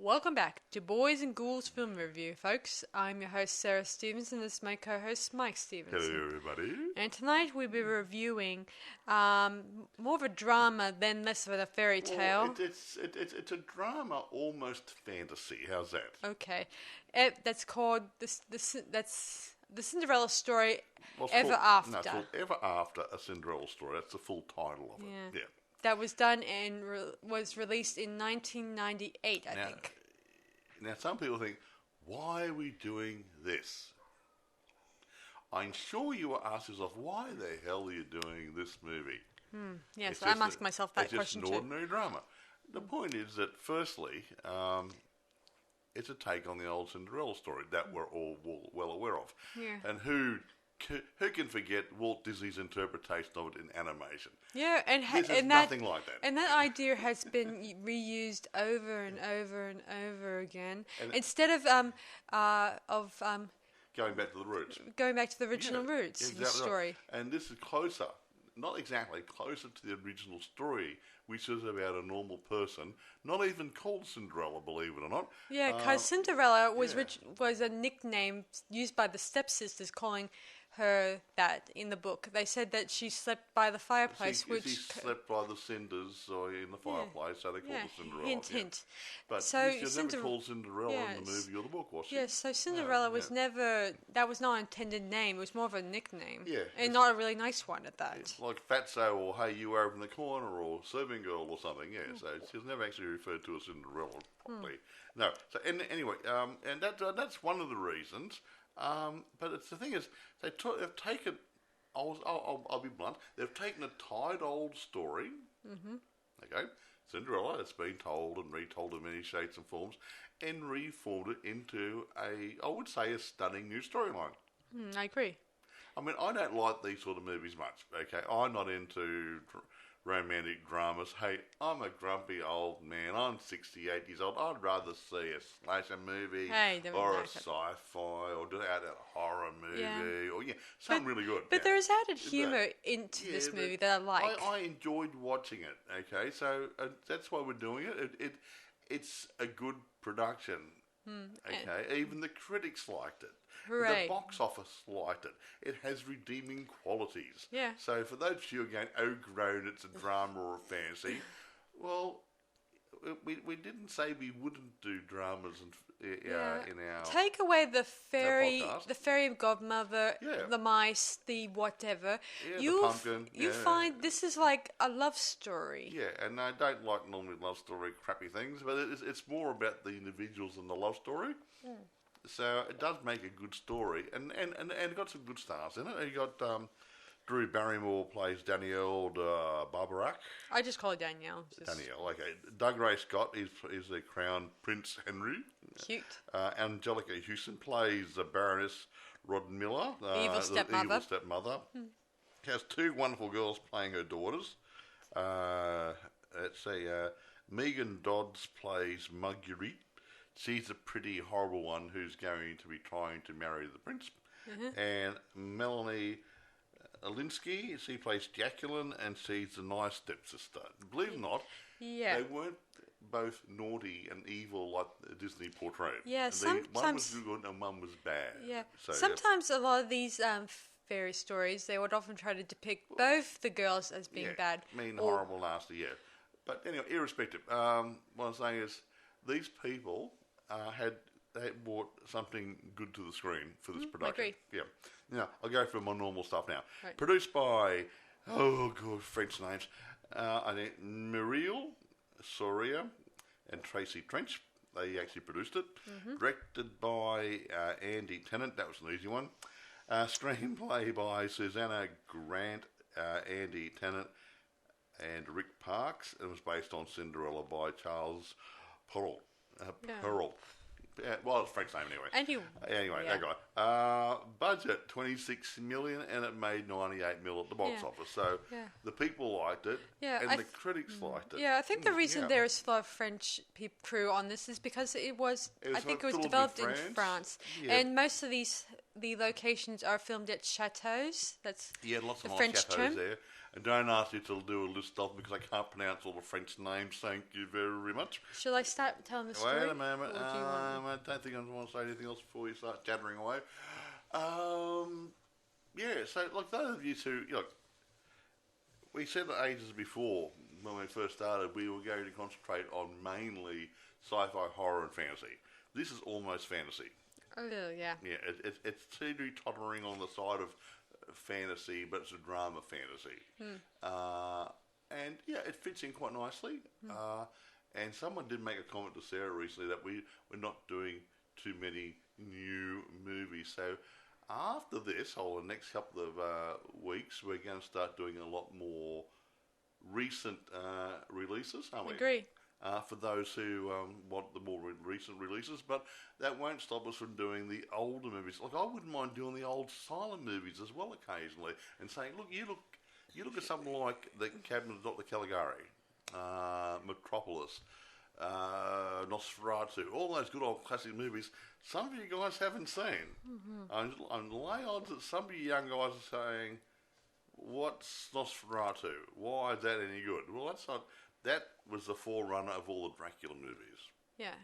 Welcome back to Boys and Ghouls Film Review, folks. I'm your host, Sarah Stephenson. This is my co-host, Mike Stephenson. Hello, everybody. And tonight we'll be reviewing more of a drama than less of a fairy tale. Well, it's a drama, almost fantasy. How's that? Okay. That's called that's the Cinderella Story It's Ever After. No, it's called Ever After, a Cinderella Story. That's the full title of it. Yeah. That was done and was released in 1998, I think. Now, some people think, why are we doing this? I'm sure you will ask yourself, why the hell are you doing this movie? Yes, I'm asking myself that question too. It's just an ordinary drama. The point is that, firstly, it's a take on the old Cinderella story that we're all well aware of. Yeah. And who can forget Walt Disney's interpretation of it in animation? Yeah, This is nothing like that. And that idea has been reused over and over and over again. Instead of going back to the roots. Going back to the original roots of the story. Right. And this is closer, not exactly, closer to the original story, which is about a normal person, not even called Cinderella, believe it or not. Yeah, because Cinderella was a nickname used by the stepsisters, calling her that in the book. They said that she slept by the fireplace, she slept by the cinders or in the fireplace, so they called her Cinderella. Hint. But so she was never called Cinderella in the movie or the book, was she? Yes, so Cinderella was never, that was not an intended name, it was more of a nickname. Yeah. And not a really nice one at that. It's like Fatso or Hey You Over in the Corner or Serving Girl or something, so she was never actually referred to as Cinderella properly. No, so anyway, and that's one of the reasons. But the thing is, they've taken. I'll be blunt. They've taken a tired old story. Okay, Cinderella. It's been told and retold in many shapes and forms, and reformed it into I would say, a stunning new storyline. I agree. I mean, I don't like these sort of movies much. Okay, I'm not into romantic dramas. Hey, I'm a grumpy old man. I'm 68 years old. I'd rather see a slasher movie or a sci-fi or just out a horror movie or something really good. But there is added humour into this movie that I like. I enjoyed watching it. Okay, so that's why we're doing it. It's a good production. Okay, even the critics liked it. Hooray. The box office liked it. It has redeeming qualities. Yeah. So for those of you going, oh, grown, it's a drama or a fantasy, well, we didn't say we wouldn't do dramas in our take away the fairy, podcast. The fairy godmother, the mice, the whatever. The pumpkin. You find this is like a love story. Yeah, and I don't like normally love story crappy things, but it's more about the individuals than the love story. So it does make a good story, and got some good stars in it. You got Drew Barrymore plays Danielle Barbarac. I just call her Danielle. Danielle, okay. Doug Ray Scott is the Crown Prince Henry. Cute. Angelica Houston plays Baroness Rod Miller, evil stepmother. The evil stepmother. She has two wonderful girls playing her daughters. Megan Dodds plays Marguerite. She's a pretty horrible one who's going to be trying to marry the prince. And Melanie Alinsky, she plays Jacqueline, and she's the nice stepsister. Believe it or not, they weren't both naughty and evil like Disney portrayed. Yeah, one was good and one was bad. Yeah, so, sometimes a lot of these fairy stories, they would often try to depict both the girls as being bad. Mean, horrible, nasty, But anyway, irrespective, what I'm saying is these people had brought something good to the screen for this production. I agree. Yeah. Now, I'll go for my normal stuff now. Right. Produced by, French names. I think Muriel Soria and Tracy Trench. They actually produced it. Directed by Andy Tennant. That was an easy one. Screenplay by Susanna Grant, Andy Tennant, and Rick Parks. It was based on Cinderella by Charles Perrault. Well, it's French name anyway. That guy. Budget $26 million, and it made $98 million at the box office. So the people liked it, and the critics liked it. Yeah, I think the reason there is a lot of French crew on this is because it was developed in France, and most of these the locations are filmed at chateaux. That's lots the of French nice chateaux term. there. And don't ask you to do a list of them because I can't pronounce all the French names. Thank you very much. Shall I start telling the story? Wait a moment. Or do you want... I don't think I want to say anything else before you start chattering away. So like those of you who, we said ages before when we first started we were going to concentrate on mainly sci-fi, horror, and fantasy. This is almost fantasy. Oh, yeah. Yeah, it's teetering on the side of fantasy, but it's a drama fantasy. And it fits in quite nicely. And someone did make a comment to Sarah recently that we're not doing too many new movies. So after this, the next couple of weeks, we're going to start doing a lot more recent releases, aren't we? Agree. For those who want the more recent releases, but that won't stop us from doing the older movies. Like I wouldn't mind doing the old silent movies as well occasionally, and saying, look, you look at something like The Cabinet of Dr. Caligari, Metropolis, Nosferatu, all those good old classic movies. Some of you guys haven't seen. I'm lay odds that some of you young guys are saying, "What's Nosferatu? Why is that any good?" Well, that's not. That was the forerunner of all the Dracula movies. Yeah.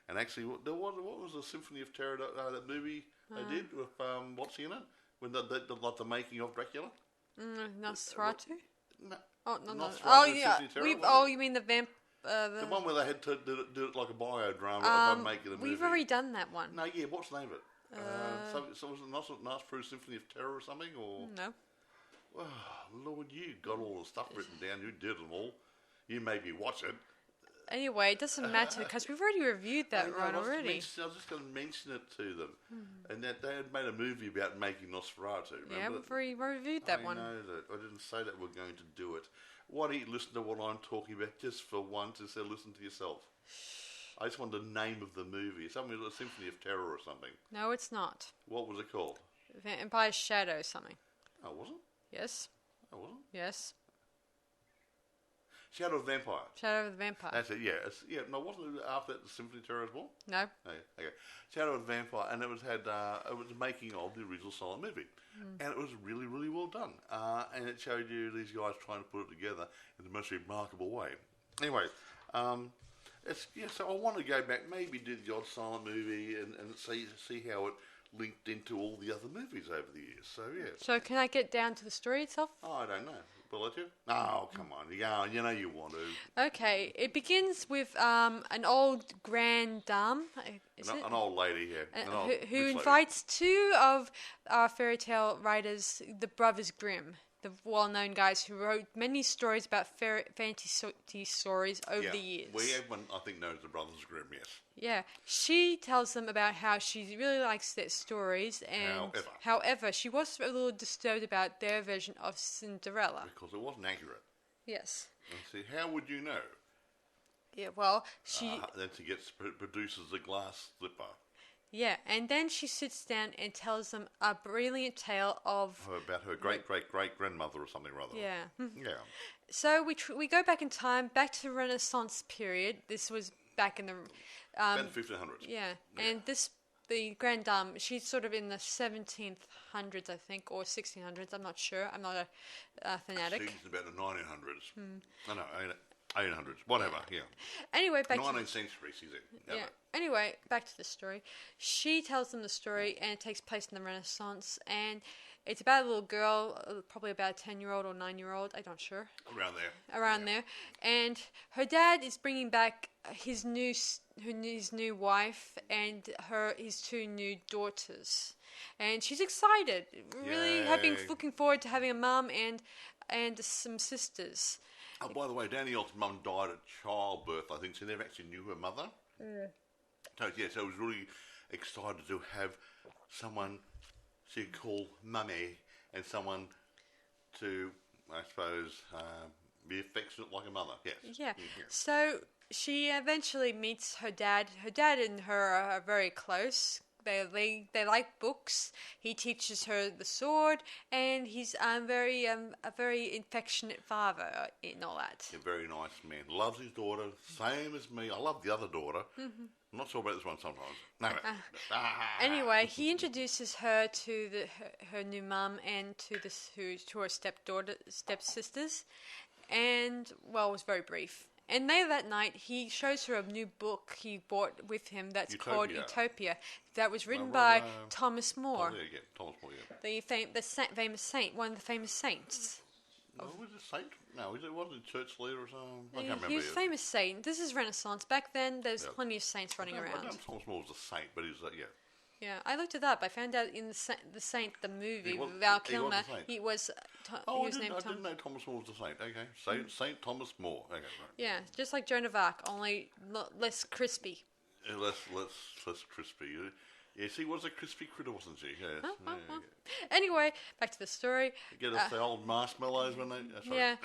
And actually, what was the Symphony of Terror, that movie they did with, what's in it? When the making of Dracula? Nosferatu? No. Oh, no. Nosferatu, Oh, Symphony yeah. of Terror, You mean the vamp... the one where they had to do it like a biodrama of making a movie. We've already done that one. No, yeah, what's the name of it? So was it Nosferatu Symphony of Terror or something? Or No. Oh, Lord, you got all the stuff written down. You did them all. You made me watch it. Anyway, it doesn't matter because we've already reviewed that one already. I was just going to mention it to them. And that they had made a movie about making Nosferatu. Yeah, we've already reviewed that one. I know that. I didn't say that we're going to do it. Why don't you listen to what I'm talking about just for once instead of listen to yourself? I just wanted the name of the movie. Something like a Symphony of Terror or something. No, it's not. What was it called? Vampire's Shadow something. Oh, was it? Yes. Oh, was it? Yes. Shadow of the Vampire. Shadow of the Vampire. That's it, yeah. No, wasn't it after that the Symphony of Terror as well? No. Okay. Shadow of the Vampire, and it was making of the original silent movie. And it was really, really well done. And it showed you these guys trying to put it together in the most remarkable way. Anyway, so I want to go back, maybe do the odd silent movie and see how it linked into all the other movies over the years. So, yeah. So can I get down to the story itself? Oh, I don't know. Will it you? Oh, come on. Yeah, you know you want to. Okay, it begins with an old grand dame. An old lady here. Who invites two of our fairy tale writers, the Brothers Grimm, the well-known guys who wrote many stories about fantasy stories over the years. We have one, I think, known as the Brothers Grimm, yes. Yeah, she tells them about how she really likes their stories, and however, she was a little disturbed about their version of Cinderella. Because it wasn't accurate. Yes. And see, how would you know? Yeah, well, she... then she produces a glass slipper. Yeah, and then she sits down and tells them a brilliant tale of... about her great-great-great-grandmother or something rather. Yeah. Yeah. So we go back in time, back to the Renaissance period. This was back in the... about the 1500s. Yeah, and the Grand Dame, she's sort of in the 1700s, I think, or 1600s. I'm not sure. I'm not a fanatic. She's about the 1900s. I know, 1800s, whatever. Yeah. Anyway, back 19th century. She's in. Yeah. Anyway, back to the story. She tells them the story, and it takes place in the Renaissance, and it's about a little girl, probably about a 10-year-old or 9-year-old. I'm not sure. Around there, and her dad is bringing back his new wife and his two new daughters, and she's excited, really looking forward to having a mum and some sisters. Oh, by the way, Danielle's mum died at childbirth. I think she never actually knew her mother. So I was really excited to have someone she could call mummy and someone to, I suppose, be affectionate like a mother. Yes. Yeah. So she eventually meets her dad. Her dad and her are very close. they like books. He teaches her the sword, and he's a very affectionate father and all that. A very nice man. Loves his daughter, same as me. I love the other daughter. Mm-hmm. I'm not sure about this one sometimes. No. Anyway, he introduces her to her new mum and to her stepsisters, and well, it was very brief. And later that night, he shows her a new book he bought with him that's called Utopia. That was written by Thomas More. Thomas More, the famous saint, one of the famous saints. Was it saint? No, wasn't it church leader or something? I can't remember. He was a famous saint. This is Renaissance. Back then, there's plenty of saints running around. I know Thomas More was a saint, but he's Yeah, I looked it up. I found out in the Saint, the movie with Val Kilmer, he was named Tom. I didn't know Thomas More was a saint. Okay, Saint Thomas More. Okay, right. Yeah, just like Joan of Arc, only less crispy. Less crispy. Yes, she was a crispy critter, wasn't she? Yes. Yeah. Anyway, back to the story. Get us the old marshmallows when they... sorry. Yeah.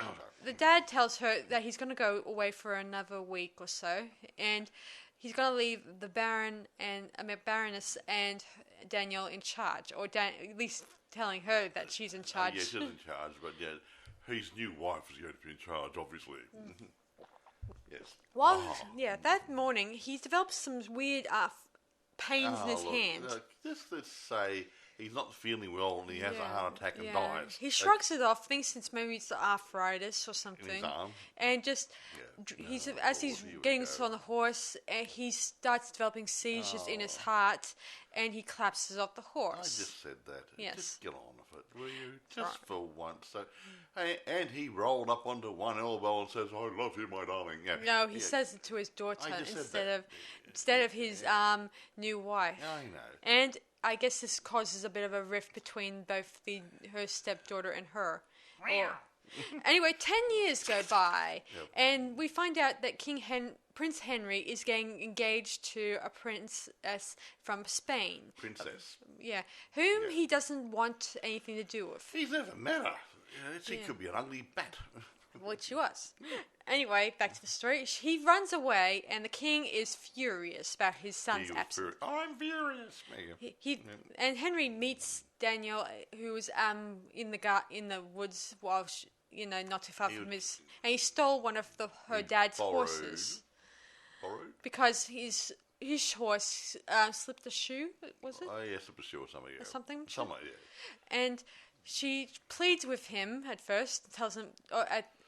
The dad tells her that he's going to go away for another week or so, and he's going to leave the Baroness and Danielle in charge, or at least telling her that she's in charge. Yeah, she's in charge, but his new wife is going to be in charge, obviously. Yes. Well, that morning, he's developed some weird pains in his hand. Let's say he's not feeling well and he has a heart attack and dies. He shrugs it off, thinks it's maybe it's the arthritis or something. In his arm. And just, he's getting on the horse, and he starts developing seizures in his heart, and he collapses off the horse. I just said that. Yes. Just get on with it, will you? Just for once. So, and he rolled up onto one elbow and says, "I love you, my darling." Yeah. No, he says it to his daughter instead of his new wife. I know. And I guess this causes a bit of a rift between both her stepdaughter and her. Anyway, 10 years go by, and we find out that Prince Henry is getting engaged to a princess from Spain. Princess. Whom he doesn't want anything to do with. He's never met her. She could be an ugly bat. Which she was. Anyway, back to the story. He runs away, and the king is furious about his son's absence. I'm furious. And Henry meets Danielle, who was in the woods while not too far from his, and he stole one of her dad's horses. Borrowed? Because his horse slipped a shoe. Was it? Oh yeah, slipped a shoe or something. Yeah. Something. And she pleads with him at first, tells him.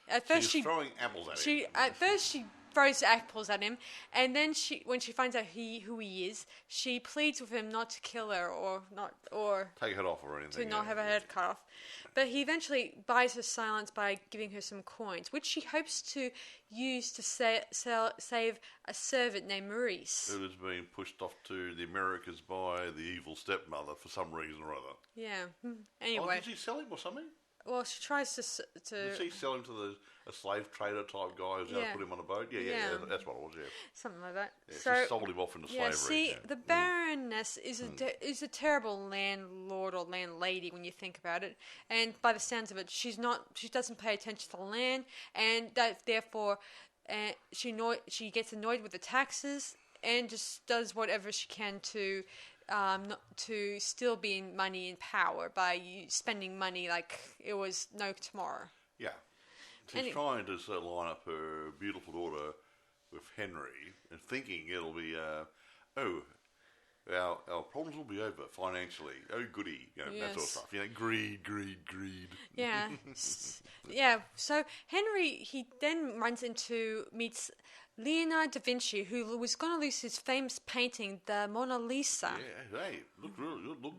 At first she's throwing apples at him. At first she throws apples at him, and then when she finds out who he is, she pleads with him not to kill her or take her head off or anything. To not have her head cut off. But he eventually buys her silence by giving her some coins, which she hopes to use to save a servant named Maurice. Who has been pushed off to the Americas by the evil stepmother for some reason or other. Yeah. Anyway. Did she sell him or something? Well, she tries to... Did she sell him to a slave trader type guy who's put him on a boat? Yeah, that's what it was, Something like that. Yeah, so, she sold him off into slavery. The Baroness is a terrible landlord or landlady when you think about it. And by the sounds of it, she doesn't pay attention to the land, and therefore she gets annoyed with the taxes and just does whatever she can to still be in money and power by spending money like it was no tomorrow. Yeah. She's trying to line up her beautiful daughter with Henry and thinking it'll be, our problems will be over financially. Oh, goody. That sort of stuff. Greed. Yeah. Yeah. So Henry, he then meets Leonardo Da Vinci, who was going to lose his famous painting, the Mona Lisa. Yeah, hey, look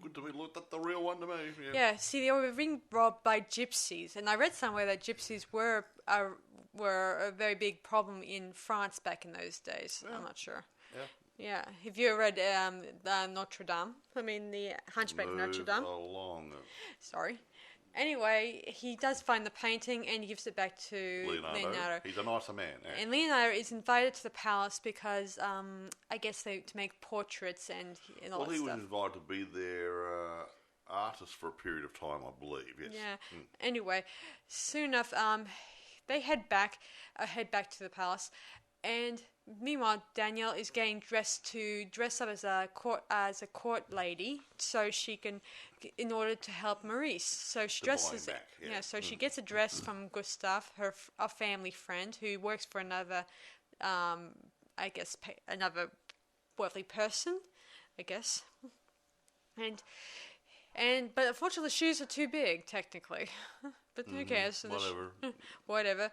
good to me. Look, that's the real one to me. Yeah, see, they were being robbed by gypsies, and I read somewhere that gypsies were a very big problem in France back in those days. Yeah. I'm not sure. Yeah. Have you ever read Notre Dame? I mean, the Hunchback of Notre Dame. Sorry. Anyway, he does find the painting and he gives it back to Leonardo. He's a nicer man. Yeah. And Leonardo is invited to the palace because I guess to make portraits and all that stuff. Well, he was invited to be their artist for a period of time, I believe. Yes. Yeah. Anyway, soon enough, they head back to the palace, And meanwhile, Danielle is getting dressed to dress up as a court lady, so she can, in order to help Maurice. So she dresses. So she gets a dress from Gustav, a family friend who works for another, another wealthy person, I guess. But unfortunately, the shoes are too big, technically. But who cares? Whatever.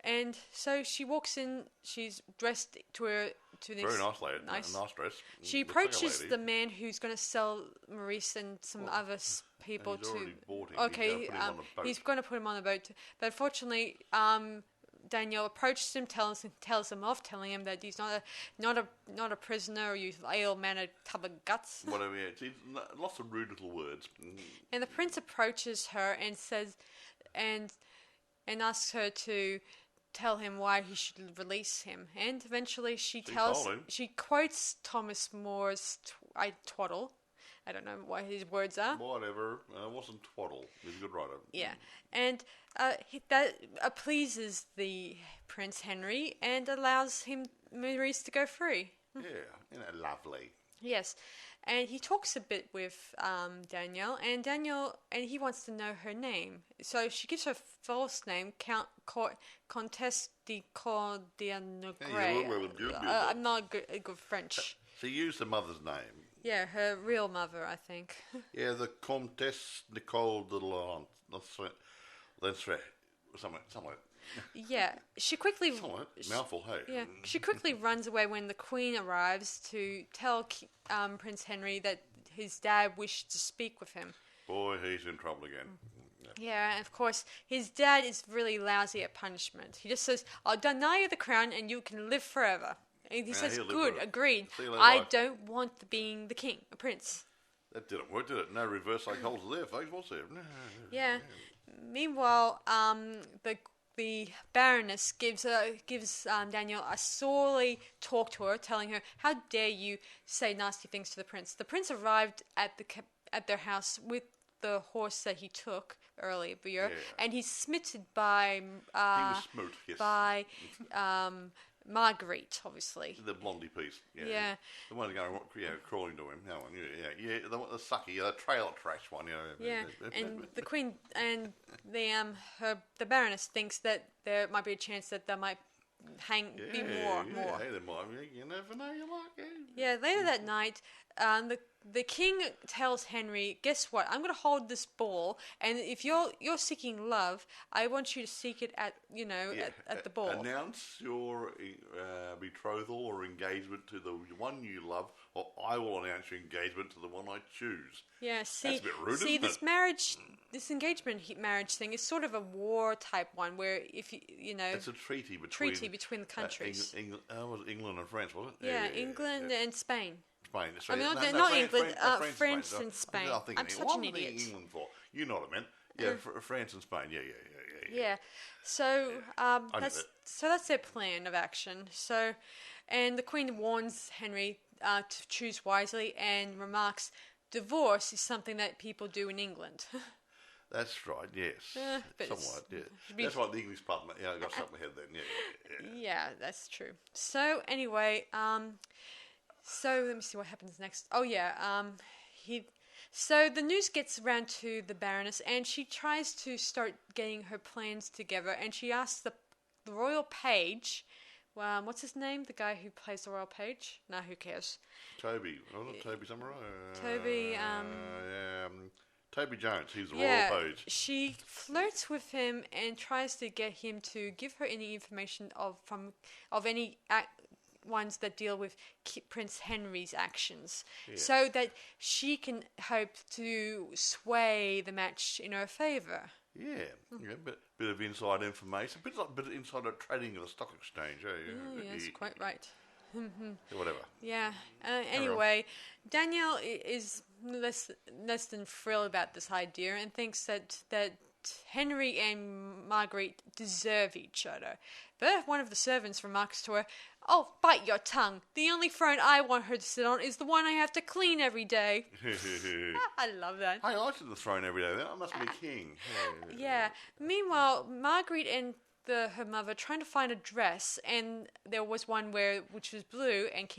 And so she walks in. She's dressed to this very nice lady, nice dress. She approaches the man who's going to sell Maurice and some other people he's already bought him. Okay, he's going to put him on the boat. But unfortunately, Danielle approaches him, tells him off, telling him that he's not a prisoner, or you ill-mannered tub of guts. Whatever. Yeah, it's lots of rude little words. And the prince approaches her and says, and asks her to tell him why he should release him. And eventually she quotes Thomas More's twaddle. I don't know what his words are. Whatever. It wasn't twaddle. He's a good writer. Yeah. And that pleases the Prince Henry and allows Maurice to go free. Yeah. Lovely. Yes. And he talks a bit with Danielle, and he wants to know her name. So she gives her false name, Comtesse de Cordianogray. I'm not good French. She used her mother's name. Yeah, her real mother, I think. Yeah, the Comtesse Nicole de Lancret, something like that. Yeah, she quickly... Mouthful, hey. Yeah, she quickly runs away when the Queen arrives to tell Prince Henry that his dad wished to speak with him. Boy, he's in trouble again. Yeah, and of course, his dad is really lousy at punishment. He just says, I'll deny you the crown and you can live forever. And he says, good, agreed. I don't want being the king, a prince. That didn't work, did it? No reverse psychology there, folks, was there? Yeah. Meanwhile, the Baroness gives Danielle a sorely talk to her, telling her, how dare you say nasty things to the prince. The prince arrived at their house with the horse that he took earlier, and he's smitten by Marguerite, obviously. The blondie piece. Yeah. The one going crawling to him. That one, yeah. The sucky, the trailer trash one, Yeah, and the Queen and the Baroness thinks that there might be a chance that there might be more. Hey, there might be. You never know, you like it. Yeah, later that night, the king tells Henry, guess what? I'm going to hold this ball, and if you're seeking love, I want you to seek it at the ball. Announce your betrothal or engagement to the one you love, or I will announce your engagement to the one I choose. Yeah, that's a bit rude, isn't it? This engagement marriage thing is sort of a war type one, where if it's a treaty between the countries. England and France, was it? Yeah, England and Spain. Spain. I mean, not England, France and Spain. I'm such an idiot. England for? You know what I meant. Yeah, France and Spain. Yeah. So that's their plan of action. So, and the Queen warns Henry to choose wisely and remarks, divorce is something that people do in England. That's right, yes. Somewhat, yeah. That's right, the English part. Yeah, I got stuck in my head then. Yeah, that's true. So, anyway, so let me see what happens next. Oh, yeah, So the news gets around to the Baroness, and she tries to start getting her plans together, and she asks the royal page, what's his name? The guy who plays the royal page? No, who cares? Toby. Oh, not Toby Summerall. Toby, Toby Jones, he's the royal page. She flirts with him and tries to get him to give her any information of any ones that deal with Prince Henry's actions, so that she can hope to sway the match in her favour. Yeah, bit of inside information, bit of insider trading at the stock exchange. Yes, quite right. Whatever. Yeah. Anyway, Danielle is less than thrilled about this idea and thinks that Henry and Marguerite deserve each other. But one of the servants remarks to her, "Oh, bite your tongue. The only throne I want her to sit on is the one I have to clean every day." I love that. Hey, I sit on the throne every day. I must be king. Yeah. Meanwhile, Marguerite and her mother trying to find a dress, and there was one which was blue, and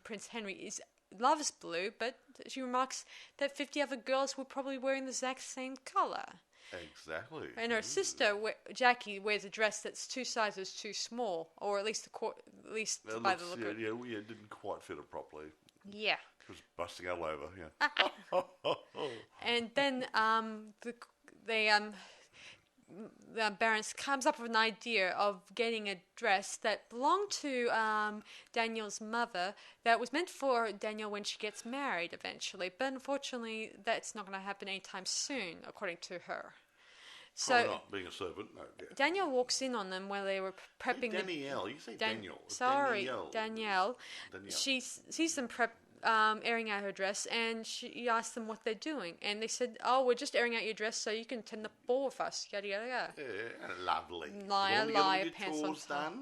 Prince Henry loves blue, but she remarks that 50 other girls were probably wearing the exact same color. Exactly. And her sister, Jackie, wears a dress that's 2 sizes too small, or at least by the look of it. Yeah, it didn't quite fit her properly. Yeah. She was busting all over, yeah. And then the Barons comes up with an idea of getting a dress that belonged to Danielle's mother that was meant for Danielle when she gets married eventually. But unfortunately, that's not going to happen anytime soon, according to her. Probably not, being a servant. No, yeah. Danielle walks in on them while they were prepping. Danielle, you say Danielle. Sorry, Danielle. She sees them airing out her dress, and she asked them what they're doing, and they said, "Oh, we're just airing out your dress so you can attend the ball with us." Yada yada yada. Yeah, lovely. Liar, pants on top.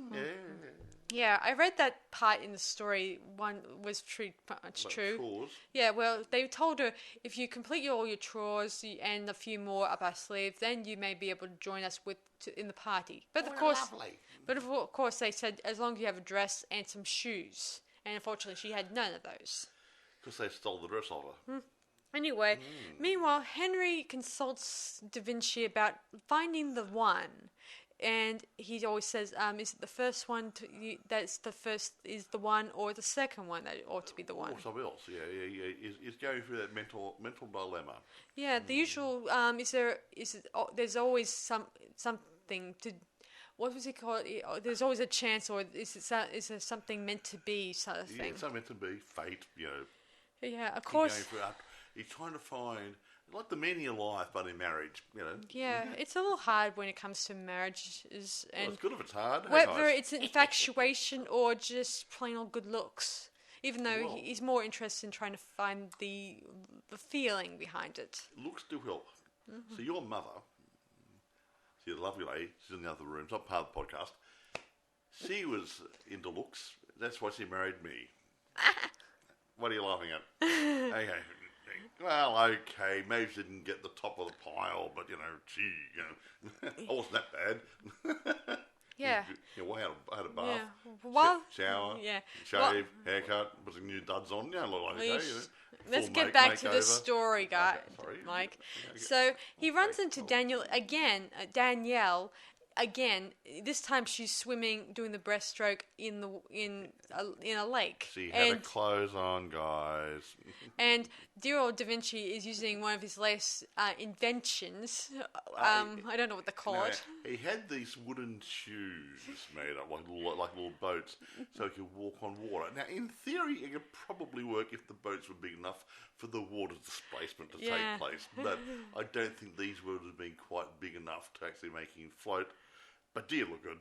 Yeah, I read that part in the story. One was pretty much true. Chores. Yeah, well, they told her if you complete all your chores and a few more up our sleeve, then you may be able to join us in the party. But of course, they said as long as you have a dress and some shoes. And unfortunately, she had none of those. Because they stole the dress off her. Anyway, meanwhile, Henry consults Da Vinci about finding the one. And he always says, is it the first one is the one, or the second one that ought to be the one? Or something else, yeah. He's going through that mental dilemma. Yeah, the usual, there's always something to... What was it called? There's always a chance, or is there something meant to be sort of thing? Yeah, something meant to be, fate, Yeah, of course. He's trying to find, like the meaning of life, but in marriage, Yeah, it's a little hard when it comes to marriages. And it's good if it's hard. Whether it's infatuation or just plain old good looks. Even though he's more interested in trying to find the feeling behind it. Looks do help. So your mother... She's a lovely lady. She's in the other room. It's not part of the podcast. She was into looks. That's why she married me. What are you laughing at? Okay. Well, okay. Maybe she didn't get the top of the pile, but, I wasn't that bad. Yeah. I had a bath. Yeah. Shower. Yeah. Shave. Haircut. Put some new duds on. Look like okay. Let's get back to the story, guy, Mike. Okay. So he runs into Danielle again. This time she's swimming, doing the breaststroke in a lake. She had her clothes on, guys. And dear old Da Vinci is using one of his latest inventions. I don't know what they call it. He had these wooden shoes made up like little boats, so he could walk on water. Now, in theory, it could probably work if the boats were big enough for the water displacement to take place. But I don't think these would have been quite big enough to actually make him float. But did look good.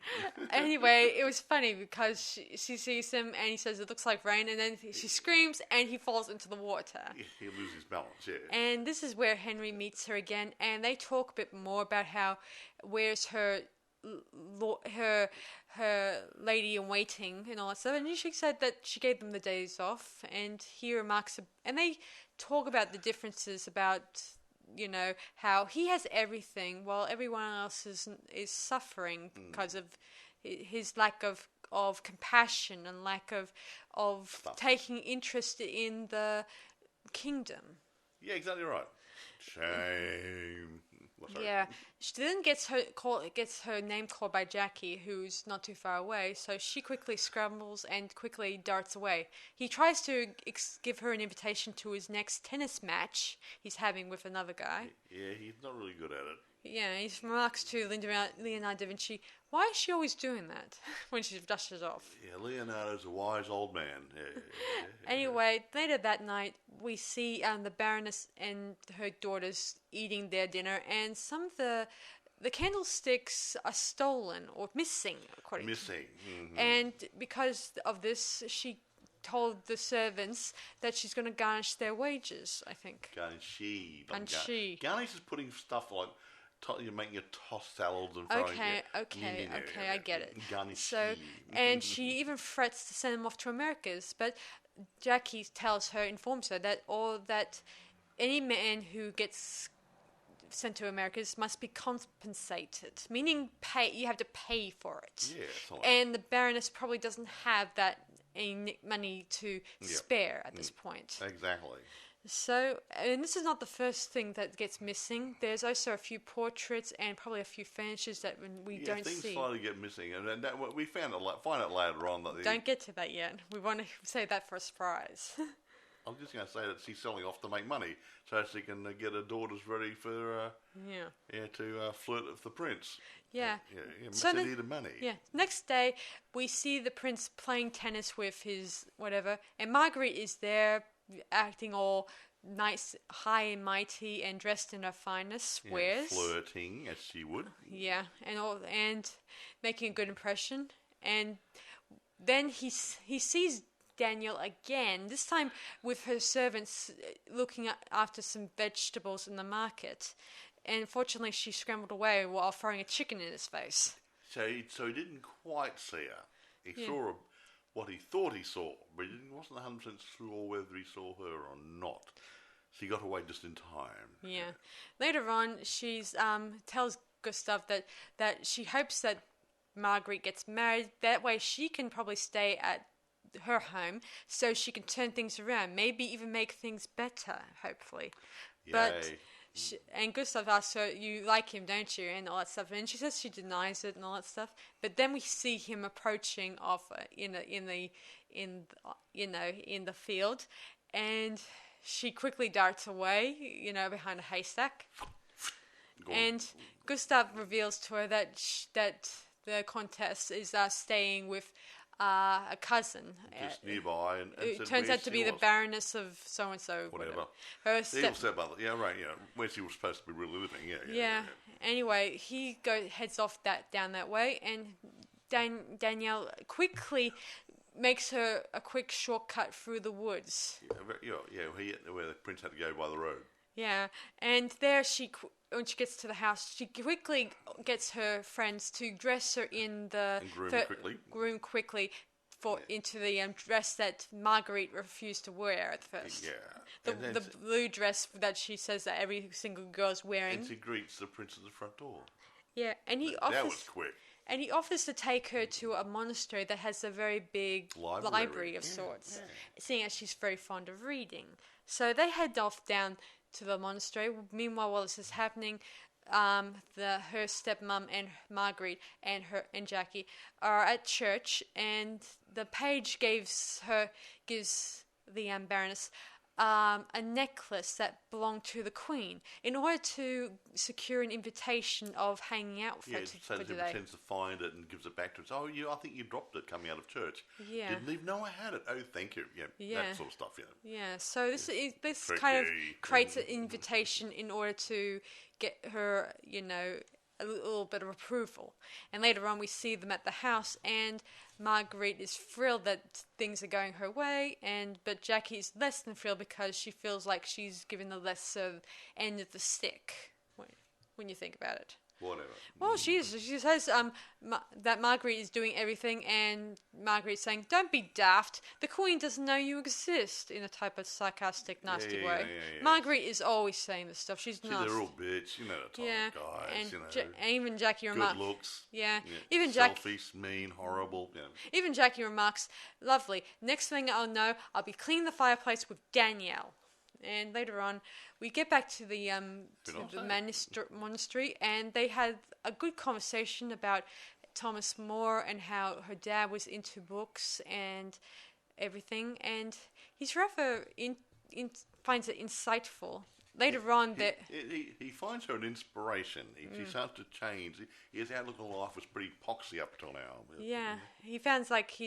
Anyway, it was funny because she sees him and he says it looks like rain, and then she screams and he falls into the water. He loses balance, yeah. And this is where Henry meets her again, and they talk a bit more about where's her lady in waiting and all that stuff. And she said that she gave them the days off, and he remarks, and they talk about the differences about... how he has everything while everyone else is suffering because of his lack of compassion and lack of taking interest in the kingdom. Yeah, exactly right. Shame. Yeah, she then gets her name called by Jackie, who's not too far away. So she quickly scrambles and quickly darts away. He tries to give her an invitation to his next tennis match he's having with another guy. Yeah, he's not really good at it. Yeah, he remarks to Leonardo Da Vinci, "Why is she always doing that when she dushes off?" Yeah, Leonardo's a wise old man. Yeah. Anyway, later that night, we see the Baroness and her daughters eating their dinner, and some of the candlesticks are stolen or missing, according to me. Mm-hmm. And because of this, she told the servants that she's going to garnish their wages, I think. Garnish is putting stuff like... You're making your tossed salads and throwing Okay, I get it. So, and she even threats to send them off to Americas, but Jackie informs her that any man who gets sent to Americas must be compensated, meaning you have to pay for it. Yeah, and the Baroness probably doesn't have that money to spare at this point. Exactly. So, and this is not the first thing that gets missing. There's also a few portraits and probably a few furnitures that we don't see. Things slowly get missing, and we find it later on that don't get to that yet. We want to save that for a surprise. I'm just going to say that she's selling off to make money, so she can get her daughters ready for to flirt with the prince. Yeah. So they needed money. Yeah. Next day, we see the prince playing tennis with his whatever, and Marguerite is there, acting all nice, high and mighty, and dressed in her finest wares. Flirting as she would. Yeah, and making a good impression. And then he sees Danielle again, this time with her servants looking after some vegetables in the market. And fortunately, she scrambled away while throwing a chicken in his face. So he didn't quite see her. He saw what he thought he saw, but he wasn't 100% sure whether he saw her or not. So he got away just in time. Yeah. Later on, she tells Gustav that she hopes that Marguerite gets married. That way, she can probably stay at her home, so she can turn things around, maybe even make things better, hopefully. Yay. But and Gustav asks her, "You like him, don't you?" and all that stuff, and she says she denies it and all that stuff. But then we see him approaching off in the field, and she quickly darts away, behind a haystack. And Gustav reveals to her that the Countess is staying with a cousin just nearby, and who turns out to be the Baroness of so and so. Whatever. Her stepmother. Yeah, right. Yeah, where she was supposed to be really living. Yeah. Anyway, he heads off down that way, and Danielle quickly makes her a quick shortcut through the woods. Where the prince had to go by the road. Yeah, and there when she gets to the house, she quickly gets her friends to dress her in the groom quickly into the dress that Marguerite refused to wear at first. Yeah, the blue dress that she says that every single girl's wearing. And she greets the prince at the front door. Yeah, and that was quick. And he offers to take her to a monastery that has a very big library of sorts, seeing as she's very fond of reading. So they head off down to the monastery. Meanwhile, while this is happening, her stepmom and Marguerite and Jackie are at church, and the page gives the Baroness a necklace that belonged to the Queen in order to secure an invitation of hanging out for today. So he pretends to find it and gives it back to us. Oh, I think you dropped it coming out of church. Yeah. Didn't even know I had it. Oh, thank you. Yeah. That sort of stuff, Yeah, so this kind of creates an invitation in order to get her, a little bit of approval. And later on we see them at the house, and Marguerite is thrilled that things are going her way, but Jackie is less than thrilled because she feels like she's given the lesser end of the stick when you think about it. Whatever. Well, she says that Marguerite is doing everything, and Marguerite's saying, "Don't be daft. The Queen doesn't know you exist," in a type of sarcastic, nasty way. Yeah. Marguerite is always saying this stuff. She's not. They're all bitch, the type of guys, and even Jackie remarks. Good looks. Yeah. Even selfish, mean, horrible. Yeah. Even Jackie remarks, "Lovely. Next thing I'll know, I'll be cleaning the fireplace with Danielle." And later on, we get back to the monastery, and they had a good conversation about Thomas More and how her dad was into books and everything, and he's rather finds it insightful. Later on, he finds her an inspiration. He starts to change. His outlook on life was pretty poxy up till now. Yeah, he finds like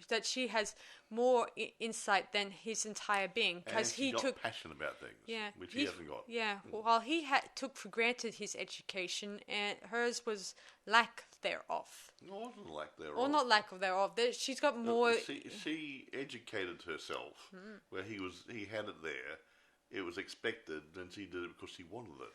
that she has more insight than his entire being, because he took passion about things, which he hasn't got. Yeah, while he took for granted his education, and hers was lack thereof. No, it wasn't lack thereof. Or not lack thereof. She's got more. She educated herself where he had it there. It was expected, and she did it because she wanted it.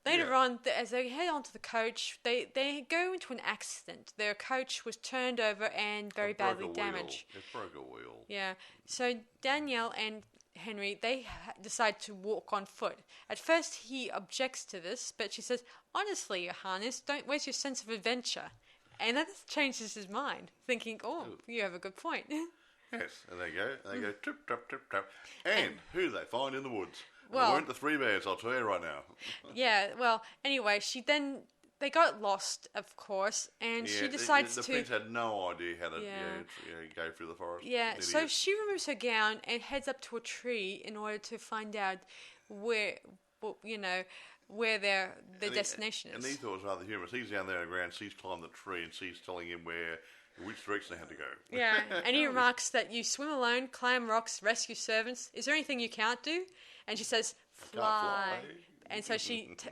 Later on, as they head onto the coach, they go into an accident. Their coach was turned over and very badly damaged. It broke a wheel. Yeah. So Danielle and Henry, they decide to walk on foot. At first, he objects to this, but she says, "Honestly, Your Highness, where's your sense of adventure?" And that changes his mind, thinking, "Oh, you have a good point." Yes, and they go trip, trap, trip, trap. And who do they find in the woods? Well, they weren't the three bears, I'll tell you right now. Yeah, well, anyway, they got lost, of course, and she decides the prince had no idea how to go through the forest. Yeah, so she removes her gown and heads up to a tree in order to find out where their destination is. And he thought it was rather humorous. He's down there on the ground, she's climbed the tree, and she's telling him which direction they had to go. Yeah, and he remarks that you swim alone, climb rocks, rescue servants. Is there anything you can't do? And she says, fly. And so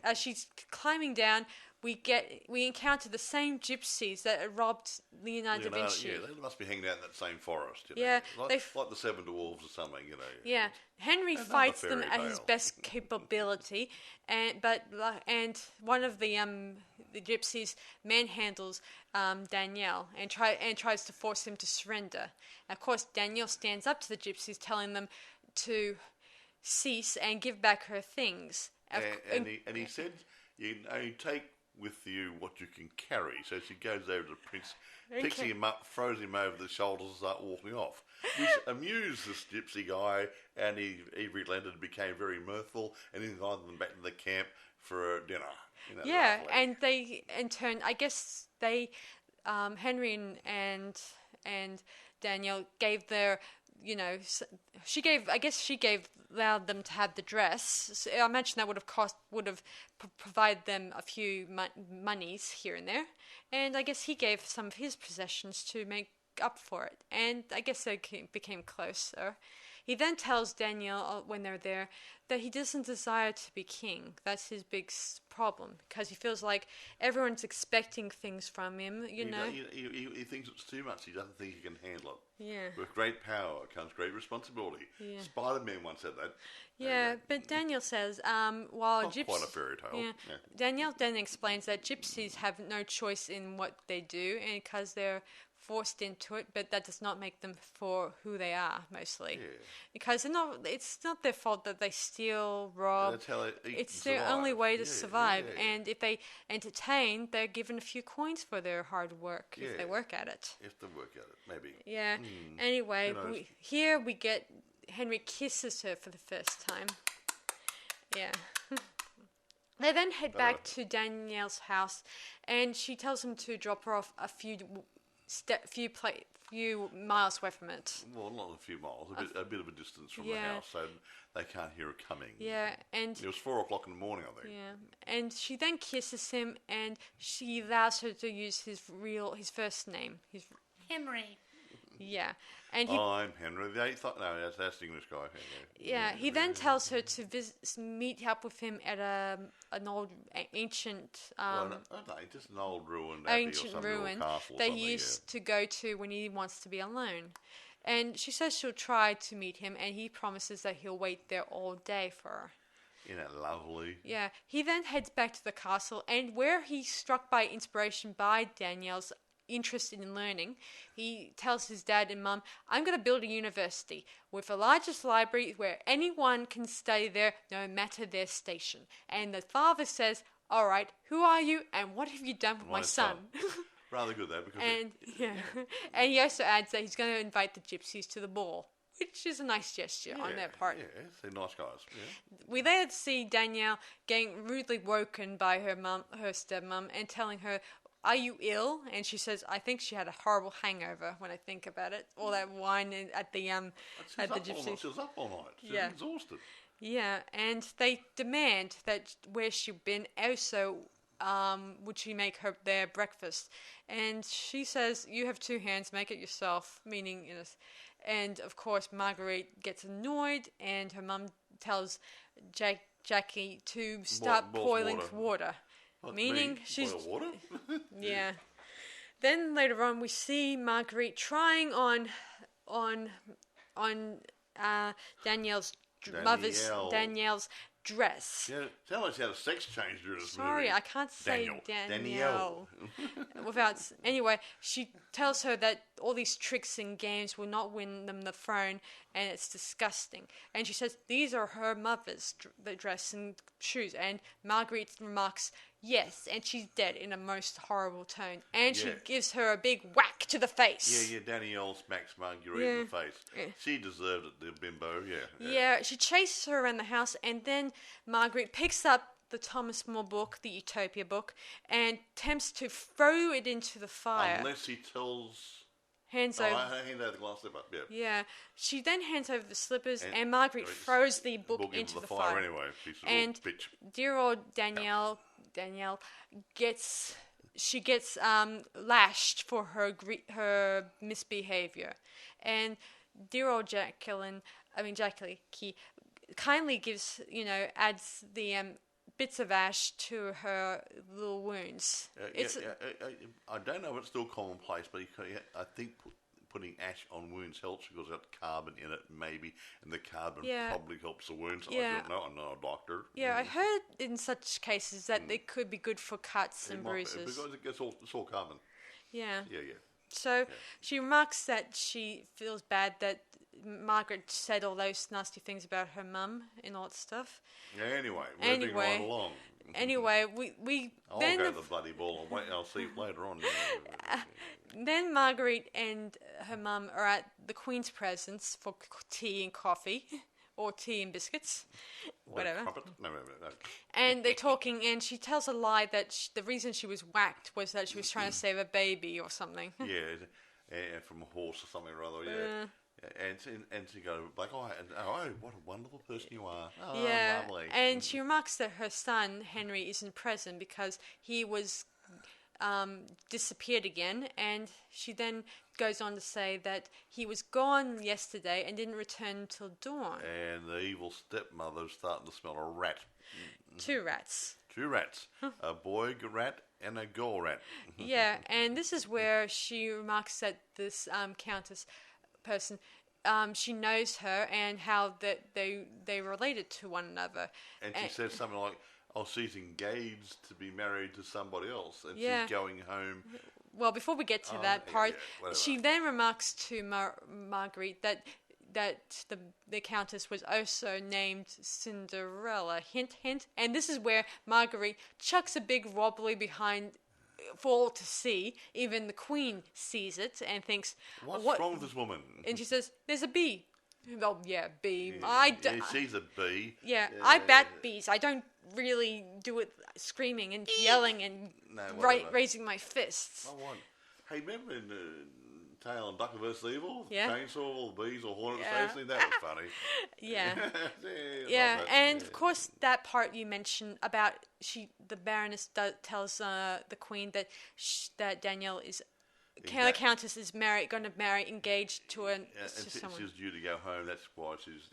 as she's climbing down, we encounter the same gypsies that had robbed Leonardo Da Vinci. Yeah, they must be hanging out in that same forest. Yeah, like the Seven Dwarves or something, Yeah, Henry fights them at his best capability, and one of the gypsies manhandles Danielle and tries to force him to surrender. And of course, Danielle stands up to the gypsies, telling them to cease and give back her things. And he said, "You only take with you what you can carry." So she goes over to the prince, picks him up, throws him over the shoulders and starts walking off. Which amused this gypsy guy, and he relented and became very mirthful, and he invited them back to the camp for dinner. And they, in turn, I guess they, Henry and Danielle gave their, allowed them to have the dress. So I imagine that would have provided them a few monies here and there, and I guess he gave some of his possessions to make up for it, and I guess they became closer. He then tells Danielle when they're there that he doesn't desire to be king. That's his big problem, because he feels like everyone's expecting things from him, He thinks it's too much. He doesn't think he can handle it. Yeah. With great power comes great responsibility. Yeah. Spider-Man once said that. Yeah, but Danielle says, while Not quite a fairy tale. Yeah. Danielle then explains that gypsies have no choice in what they do, and because they're forced into it, but that does not make them for who they are, mostly. Yeah. Because it's not their fault that they steal, rob. That's how they eat it's their survive. only way to survive. Yeah. And if they entertain, they're given a few coins for their hard work, if they work at it. If they work at it, maybe. Yeah. Anyway, we get Henry kisses her for the first time. Yeah. They then head back to Danielle's house, and she tells him to drop her off a few miles away from it. Well, not a few miles, a bit of a distance from the house, so they can't hear her coming. Yeah, and it was 4:00 in the morning, I think. Yeah, and she then kisses him, and she allows her to use his first name, Henry. Yeah, and I'm Henry VIII. No, that's the English guy. Yeah, he then tells her to meet up with him at an old ancient. Just an old ruin. Ancient ruin that he used to go to when he wants to be alone. And she says she'll try to meet him, and he promises that he'll wait there all day for her. Isn't that lovely? Yeah. He then heads back to the castle, and where he's struck by inspiration by Danielle's interested in learning, he tells his dad and mum, "I'm going to build a university with the largest library where anyone can study there no matter their station." And the father says, "All right, who are you and what have you done with my son?" Rather good though, because and he also adds that he's going to invite the gypsies to the ball, which is a nice gesture on their part. Yeah, they're nice guys. Yeah. We later see Danielle getting rudely woken by her stepmom, and telling her, "Are you ill?" And she says, "I think she had a horrible hangover." When I think about it, all that wine at the gypsies. She was up all night. She was exhausted. Yeah, and they demand that where she'd been, also would she make her their breakfast. And she says, "You have two hands, make it yourself," meaning, and of course Marguerite gets annoyed, and her mum tells Jackie to stop boiling water. Meaning she's boil water? Yeah. Then later on we see Marguerite trying on Danielle's dress. Yeah, sounds like she had a sex change during this movie. Sorry, I can't say Danielle. Anyway, she tells her that all these tricks and games will not win them the throne, and it's disgusting. And she says these are her mother's dress and shoes. And Marguerite remarks, yes, and she's dead in a most horrible tone. And she gives her a big whack to the face. Yeah, Danielle smacks Marguerite in the face. Yeah. She deserved it, the bimbo, Yeah, she chases her around the house, and then Marguerite picks up the Thomas More book, the Utopia book, and attempts to throw it into the fire. Unless he tells... Hands over the glass slipper, Yeah. She then hands over the slippers, and Marguerite throws the book into the fire. Anyway, and bitch. Dear old Danielle gets lashed for her misbehavior, and dear old Jackie kindly gives adds the bits of ash to her little wounds. I don't know if it's still commonplace, but I think putting ash on wounds helps because it's got carbon in it, maybe, and the carbon probably helps the wounds. I don't know. I'm not a doctor. Yeah, I heard in such cases that they could be good for cuts and bruises. Because it's all carbon. Yeah. Yeah. So she remarks that she feels bad that Margaret said all those nasty things about her mum and all that stuff. Yeah, moving right along. Anyway, I'll go to the bloody ball and wait. I'll see you later on. Then Marguerite and her mum are at the Queen's presence for tea and coffee, or tea and biscuits, whatever. No. And they're talking, and she tells a lie that the reason she was whacked was that she was trying to save a baby or something. Yeah, from a horse or something or other. Yeah. And she goes like, oh, what a wonderful person you are. Oh, lovely. And she remarks that her son Henry isn't present because he was disappeared again, and she then goes on to say that he was gone yesterday and didn't return until dawn. And the evil stepmother's starting to smell a rat. 2 rats. 2 rats. A boy rat and a girl rat. Yeah, and this is where she remarks that this Countess person, she knows her and how that they related to one another. And she says something like, oh, she's engaged to be married to somebody else, and she's going home. Well, before we get to that part, she then remarks to Marguerite that the Countess was also named Cinderella. Hint, hint. And this is where Marguerite chucks a big wobbly behind for all to see. Even the Queen sees it and thinks, What's wrong with this woman? And she says, there's a bee. Oh, yeah, bee. She's a bee. Yeah, I bat bees. I don't really do it screaming and yelling and raising my fists. Hey, remember in Tail and Duck vs. Evil? Yeah. Chainsaw, all the bees, or hornets chasing? That was funny. Yeah. And of course, that part you mentioned about the Baroness tells the Queen that Danielle is... The Countess is engaged to someone. She's due to go home. That's why she's...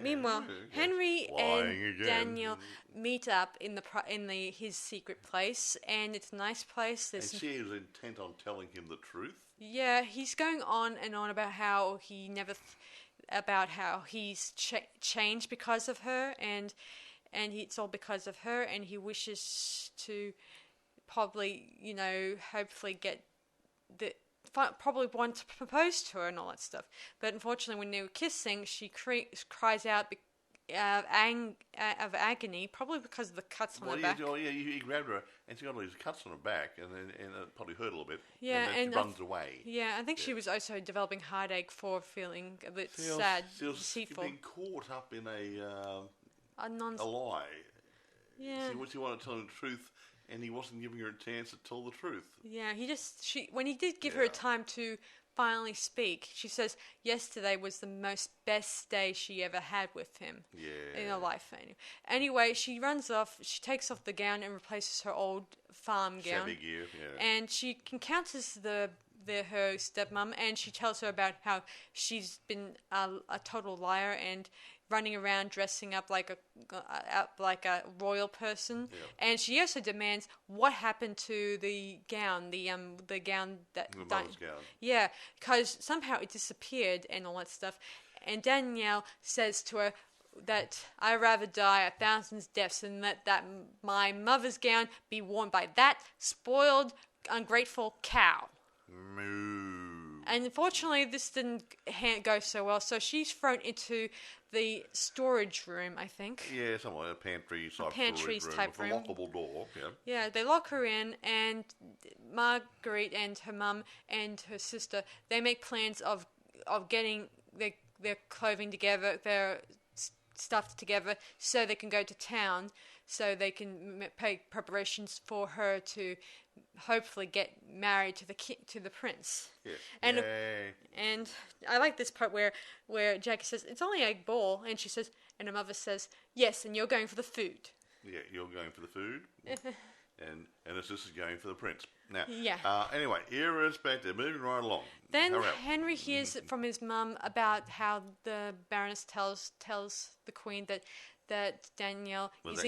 Meanwhile, Henry and Danielle meet up in his secret place, and it's a nice place. And she is intent on telling him the truth. Yeah, he's going on and on about how he never... about how he's changed because of her, and it's all because of her, and he wishes to... probably, hopefully probably want to propose to her and all that stuff. But unfortunately, when they were kissing, she cries out of agony, probably because of the cuts on her back. He grabbed her, and she got all these cuts on her back, and it probably hurt a little bit. Yeah, and then she runs away. Yeah, I think she was also developing heartache for feeling a bit sad, deceitful. She was being caught up in a lie. Yeah. She wanted to tell him the truth, and he wasn't giving her a chance to tell the truth. Yeah, when he did give her time to finally speak, she says yesterday was the best day she ever had with him in her life. Anyway, she runs off. She takes off the gown and replaces her old farm gown. Shabby gear, And she encounters her stepmom, and she tells her about how she's been a total liar and running around dressing up like a royal person, and she also demands what happened to the gown, the gown that the mother's gown. Yeah, because somehow it disappeared and all that stuff. And Danielle says to her, that I'd rather die 1,000 deaths than let that my mother's gown be worn by that spoiled, ungrateful cow. Moo. And unfortunately, this didn't go so well. So she's thrown into the storage room, I think. Yeah, something like a pantry type room. With a lockable door. Yeah. Yeah, they lock her in, and Marguerite and her mum and her sister, they make plans of getting their clothing together, their stuff together, so they can go to town, so they can make preparations for her to hopefully get married to the prince. Yeah. And I like this part where Jackie says, "It's only a ball," and she says, and her mother says, "Yes, and you're going for the food." Yeah, you're going for the food, and her sister's going for the prince. Now, yeah. Anyway, irrespective, moving right along. Then Henry hears from his mum about how the Baroness tells the Queen that Danielle is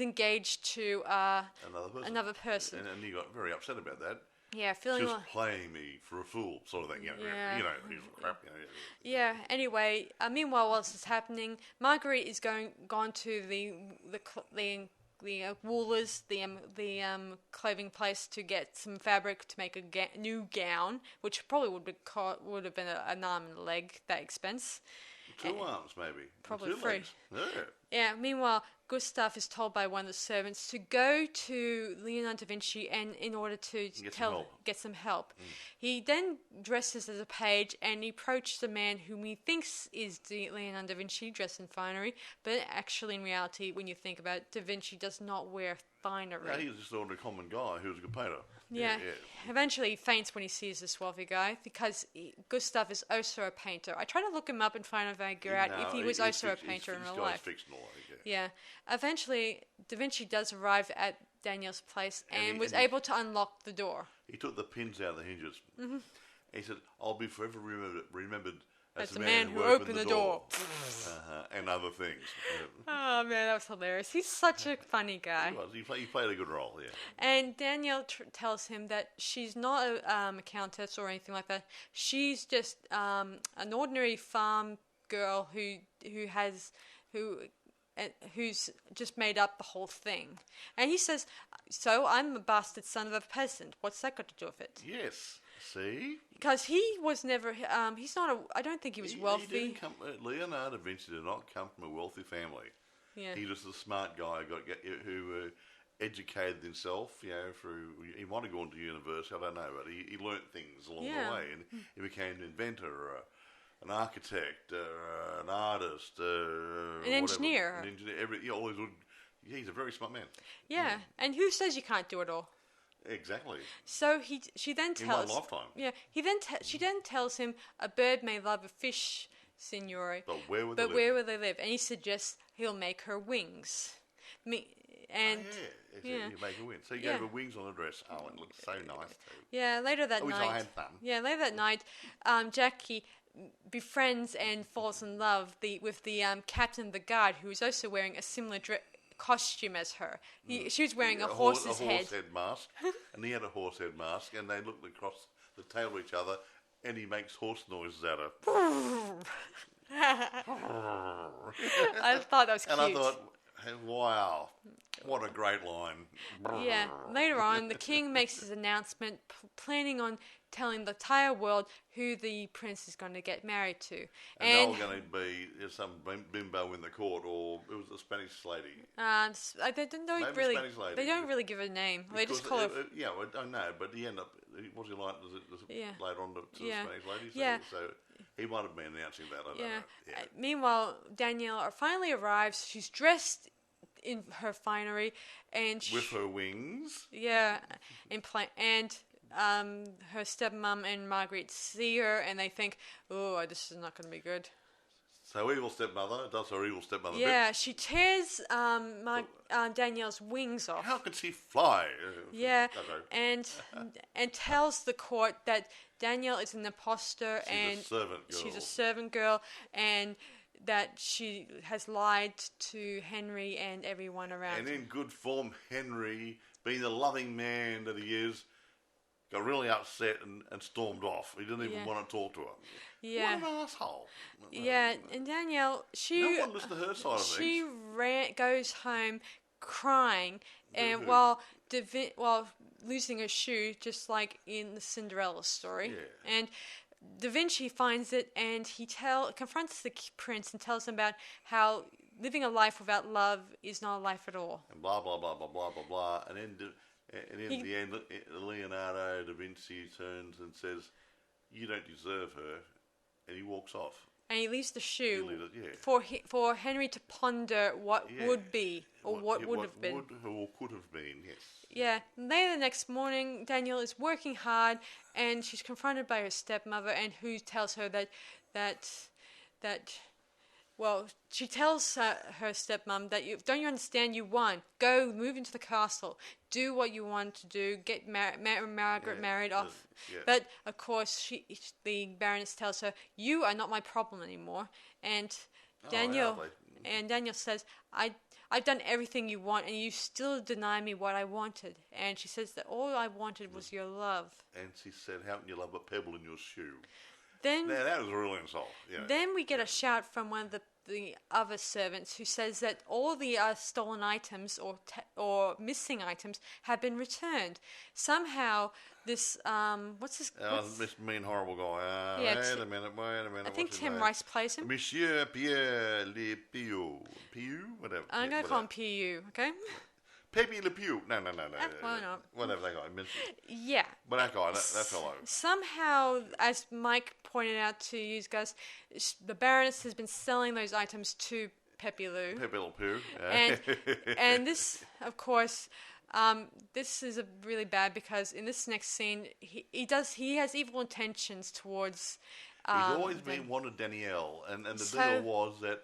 engaged to another person. And he got very upset about that. Yeah, feeling just playing me for a fool, sort of thing. You know, crap. Yeah. Anyway, meanwhile, while this is happening, Marguerite is gone to the Woolers, the clothing place, to get some fabric to make a new gown, which probably would have been an arm and a leg, that expense. 2 arms, maybe. Probably 2 3. legs. Yeah. Meanwhile, Gustav is told by one of the servants to go to Leonardo Da Vinci and in order to get some help. He then dresses as a page and he approaches the man whom he thinks is Leonardo Da Vinci, dressed in finery, but actually, in reality, when you think about it, Da Vinci does not wear finery. Yeah, he's just an ordinary common guy who's a good painter. Yeah. Eventually he faints when he sees this wealthy guy because Gustav is also a painter. I tried to look him up and find out if he was also a painter in real life. Fictional, yeah. Eventually, Da Vinci does arrive at Danielle's place and was able to unlock the door. He took the pins out of the hinges. Mm-hmm. He said, "I'll be forever remembered as the man who opened the door." And other things. Oh, man, that was hilarious. He's such a funny guy. He played a good role, yeah. And Danielle tells him that she's not a countess or anything like that. She's just an ordinary farm girl who's just made up the whole thing. And he says, "So I'm a bastard son of a peasant. What's that got to do with it?" Yes. See? Because he was never, he's not I don't think he was wealthy. Leonardo Da Vinci did not come from a wealthy family. Yeah. He was a smart guy who educated himself, he might have gone to university, I don't know, but he learnt things along the way, and he became an inventor, an architect, an artist, an engineer. He's a very smart man. Yeah, and who says you can't do it all? Exactly. So she then tells. In one lifetime. Yeah. She then tells him a bird may love a fish, Signore. But where would they live? And he suggests he'll make her wings. You make her wings. So you gave her wings on the dress. Oh, it looks so nice too. Yeah. Later that night. I had fun. Yeah. Later that night, Jackie befriends and falls in love with the captain of the guard, who is also wearing a similar costume as her. She was wearing a horse's head. A horse head mask, and he had a horse head mask, and they looked across the table at each other, and he makes horse noises at her. I thought that was cute. And I thought, wow, what a great line. Yeah. Later on, the king makes his announcement, planning on telling the entire world who the prince is going to get married to. And they were going to be some bimbo in the court, or it was a Spanish lady. They don't really give a name. They just call her. I know, but he ended up. What's he like? Later on to the Spanish lady. So he might have been announcing that. I don't know. Yeah. Meanwhile, Danielle finally arrives. She's dressed in her finery, and with her wings. Yeah, and her stepmom and Marguerite see her, and they think, "Oh, this is not going to be good." So evil stepmother does her evil stepmother. Yeah, she tears Danielle's wings off. How could she fly? Yeah, and tells the court that Danielle is an imposter she's a servant girl, and that she has lied to Henry and everyone around. And in good form, Henry, being the loving man that he is, got really upset and stormed off. He didn't even want to talk to her. Yeah. What an asshole. Yeah, and Danielle, no one listens to her side of she things. goes home crying, and while losing her shoe, just like in the Cinderella story. Yeah. And Da Vinci finds it, and he confronts the prince and tells him about how living a life without love is not a life at all. And blah, blah, blah, blah, blah, blah, blah. And in the end, Leonardo Da Vinci turns and says, "You don't deserve her," and he walks off. And he leaves the shoe for Henry to ponder what would be, or what would have been. Would or could have been, yes. Yeah. Later the next morning, Danielle is working hard, and she's confronted by her stepmother, and who tells her she tells her stepmom that don't you understand? You won. Go, move into the castle. Do what you want to do. Get Margaret married off. Yeah. But of course, the Baroness tells her, "You are not my problem anymore." And Danielle says, I've done everything you want, and you still deny me what I wanted." And she says that all I wanted was your love. And she said, "How can you love a pebble in your shoe?" Then that was a real insult. Then we get a shout from one of the other servants who says that all the stolen items or missing items have been returned. Somehow this this mean horrible guy. Wait a minute. I think Tim Rice plays him. Monsieur Pierre Le Pew, whatever. I'm going to call him P.U., okay? Pepe Le Pew. No. Why not? Whatever that guy. Yeah. But that guy, that fellow. Somehow, as Mike pointed out to you guys, the Baroness has been selling those items to Pepe Le Pew. And this, of course, this is really bad because in this next scene, he has evil intentions towards. He's always wanted Danielle, and the deal was that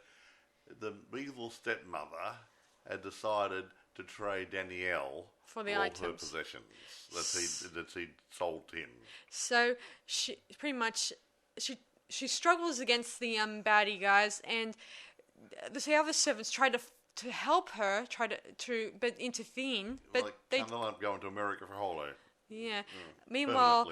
the evil stepmother had decided to trade Danielle for the all items. her possessions that he'd sold to him. So she pretty much she struggles against the baddie guys, and the other servants try to help her, but intervene. But they can't go to America for holiday. Yeah. Meanwhile,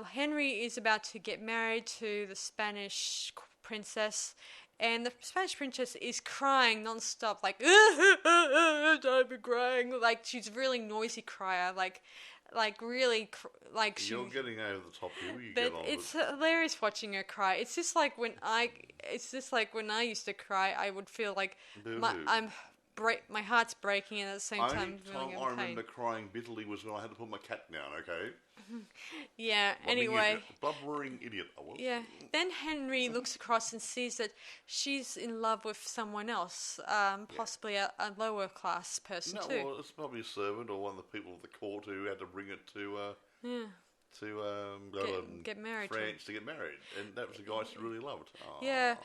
Henry is about to get married to the Spanish princess. And the Spanish princess is crying non-stop, like, I've been crying. Like, she's a really noisy crier, really, You're getting over the top here. But it's hilarious watching her cry. It's just like when I used to cry, I would feel like my heart's breaking, and at the same time feeling in pain. I remember crying bitterly was when I had to put my cat down. Okay. Yeah. Anyway. Blubbering idiot. Yeah. Then Henry looks across and sees that she's in love with someone else, possibly a lower class person too. Well, it's probably a servant or one of the people of the court who had to bring it to get married. France to get married, and that was the guy she really loved. Aww. Yeah.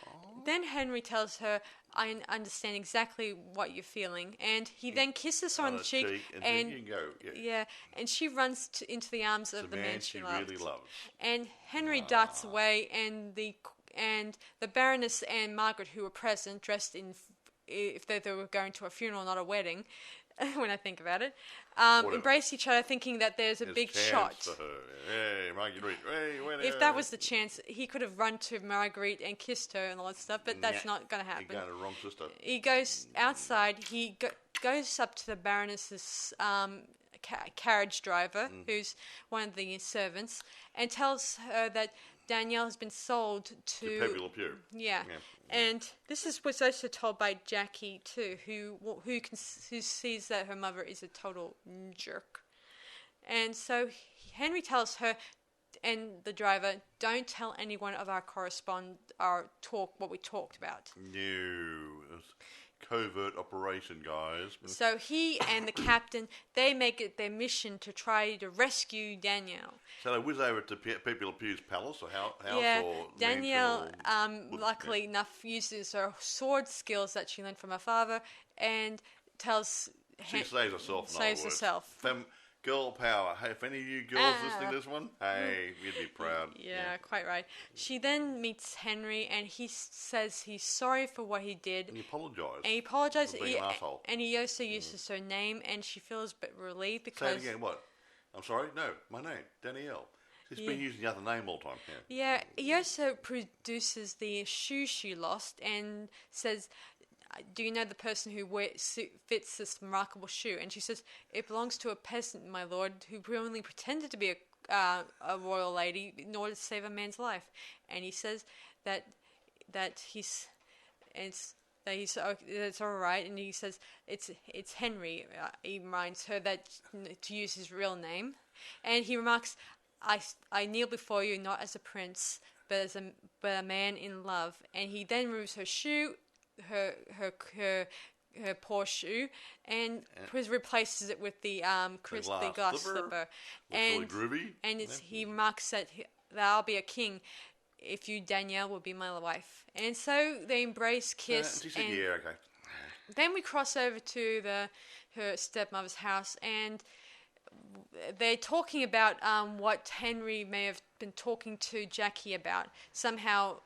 Then Henry tells her, "I understand exactly what you're feeling," and he then kisses her on the cheek, and you can go. Yeah, and she runs into the arms of the man she really loves. And Henry darts away, and the Baroness and Margaret, who were present, dressed in if they were going to a funeral, not a wedding. When I think about it, embrace each other, thinking that there's a big shot. For her. Hey, Marguerite. Hey, if that was the chance, he could have run to Marguerite and kissed her and all that stuff, but that's not going to happen. He got a wrong sister. He goes outside. He goes up to the Baroness's carriage driver, who's one of the servants, and tells her that Danielle has been sold to Pepe Le Pew. Yeah. And this was also told by Jackie too, who sees that her mother is a total jerk. And so Henry tells her and the driver, "Don't tell anyone of our what we talked about." No. Covert operation, guys. So he and the captain, they make it their mission to try to rescue Danielle. So they whiz over to Pepe Le Pew's palace or house? Yeah, or Danielle, luckily enough, uses her sword skills that she learned from her father and tells... She saves herself. Saves herself. Girl power. Hey, if any of you girls listening to this one, hey, you'd be proud. Yeah, quite right. She then meets Henry, and he says he's sorry for what he did. And he apologised. And he apologised. For being an asshole. And he also uses her name, and she feels a bit relieved because... Say it again, what? I'm sorry? No, my name, Danielle. He's been using the other name all the time. Yeah, he also produces the shoe she lost and says, do you know the person who fits this remarkable shoe? And she says, it belongs to a peasant, my lord, who only pretended to be a royal lady in order to save a man's life. And he says that it's all right, and he says it's Henry. He reminds her that to use his real name, and he remarks, I kneel before you not as a prince, but a man in love. And he then removes her shoe, her poor shoe, and replaces it with the glass slipper. And really groovy. And he remarks that I'll be a king if you, Danielle, will be my wife. And so they embrace, kiss, and she said, yeah, okay. Then we cross over to her stepmother's house, and they're talking about what Henry may have been talking to Jackie about. Somehow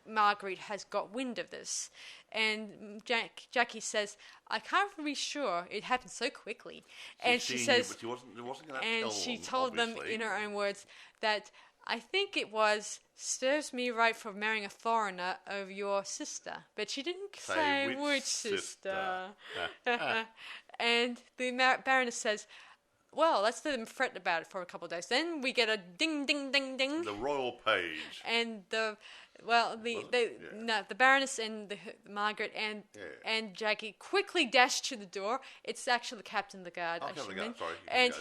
Marguerite has got wind of this. And Jackie says, I can't be sure. It happened so quickly. And she says, but she wasn't going to tell them. And she told them in her own words that I think it serves me right for marrying a foreigner over your sister. But she didn't say which sister. And the Baroness says, well, let's let them fret about it for a couple of days. Then we get a ding, ding, ding, ding. The royal page. And the Baroness and Margaret and Jackie quickly dash to the door. It's actually the captain of the guard. And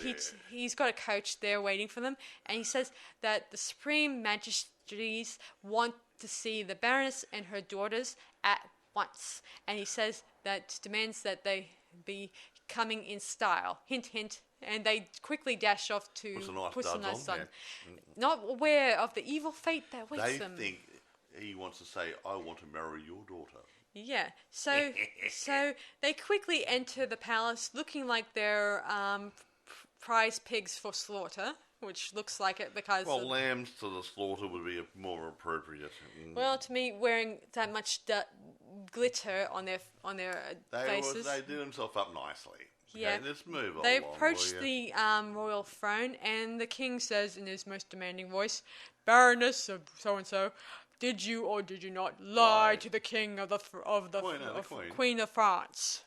he's got a coach there waiting for them. And he says that the Supreme Majesties want to see the Baroness and her daughters at once. And he says that demands that they be coming in style. Hint, hint. And they quickly dash off to put some nice on. Not aware of the evil fate that waits them. They think he wants to say, I want to marry your daughter. Yeah. So they quickly enter the palace looking like they're prize pigs for slaughter, which looks like it because... Well, lambs to the slaughter would be more appropriate. Well, to me, wearing that much glitter on their faces... They do themselves up nicely. Yeah, okay, let's move on. They approach the royal throne, and the king says in his most demanding voice, Baroness of so-and-so, did you or did you not lie to the king of the Queen of France?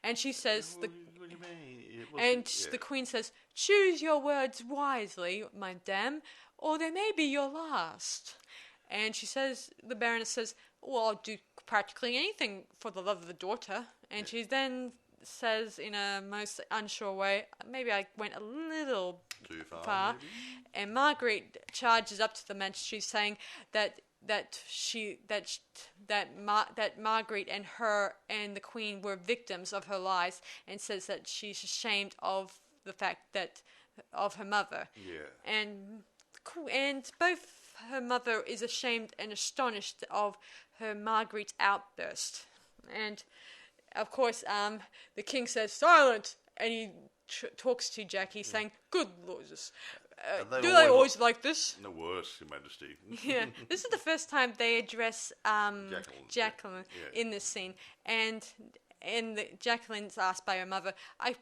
And she says, what do you mean? And the queen says, choose your words wisely, madame, or they may be your last. And she says, the Baroness says, well, I'll do practically anything for the love of the daughter. And she then says in a most unsure way, maybe I went a little too far. And Marguerite charges up to the magistrate saying that Marguerite and her and the queen were victims of her lies, and says that she's ashamed of the fact that of her mother. Yeah. And both her mother is ashamed and astonished of her Marguerite's outburst. And of course, the king says, silent! And he talks to Jackie, saying, good lords, do they always like this? No worse, Your Majesty. Yeah, this is the first time they address Jacqueline in this scene. And Jacqueline's asked by her mother, I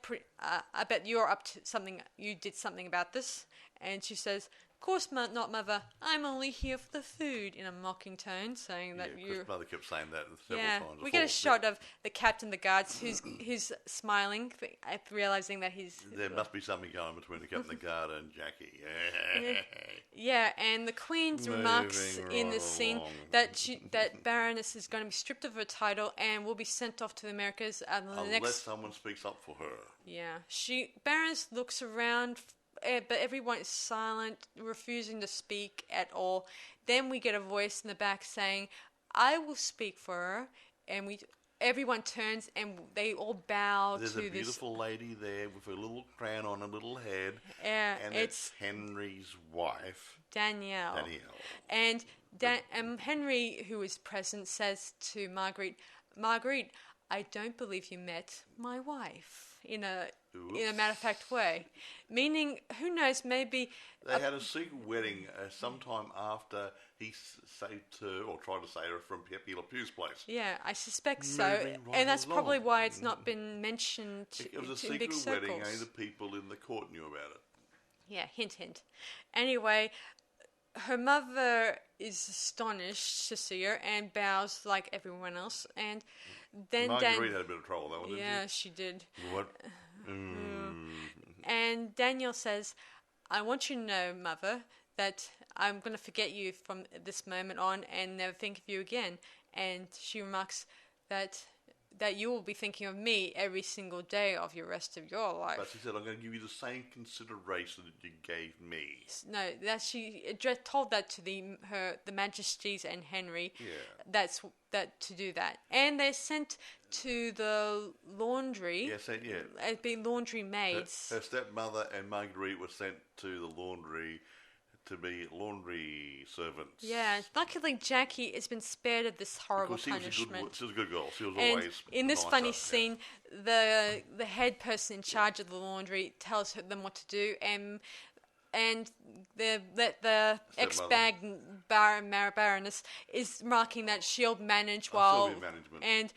bet you're up to something, you did something about this. And she says, of course not, mother. I'm only here for the food, in a mocking tone, saying that you. Mother kept saying that several times. We get a shot of the captain of the guards, who's smiling, realizing that there must be something going between the captain of the guard and Jackie. Yeah, and the queen remarks in this scene that Baroness is going to be stripped of her title and will be sent off to the Americas. Unless someone speaks up for her. Yeah, Baroness looks around. But everyone is silent, refusing to speak at all. Then we get a voice in the back saying, I will speak for her. And everyone turns and they all bow to this. There's a beautiful lady there with a little crown on her little head. And it's Henry's wife. Danielle. And Henry, who is present, says to Marguerite, I don't believe you met my wife in a matter-of-fact way. Meaning, who knows, maybe... They had a secret wedding sometime after he saved her, or tried to save her from Pepe Le Pew's place. Yeah, I suspect so. And that's probably why it's not been mentioned it was a in big secret wedding, circles. only the people in the court knew about it. Yeah, hint, hint. Anyway, her mother is astonished to see her and bows like everyone else. And then Marguerite had a bit of trouble though, didn't she? Yeah, she did. What? And Danielle says, I want you to know, Mother, that I'm going to forget you from this moment on and never think of you again. And she remarks that you will be thinking of me every single day of your rest of your life. But she said, I'm going to give you the same consideration that you gave me. No, that she told that to the Majesties and Henry. Yeah. To do that. And they're sent to the laundry. Yes, yeah. As being laundry maids. Her stepmother and Marguerite were sent to the laundry to be laundry servants. Yeah, luckily Jackie has been spared of this horrible punishment. She was a good girl. She was and always in this nicer. funny scene, the head person in charge of the laundry tells them what to do, and the ex-baroness is marking that she'll manage and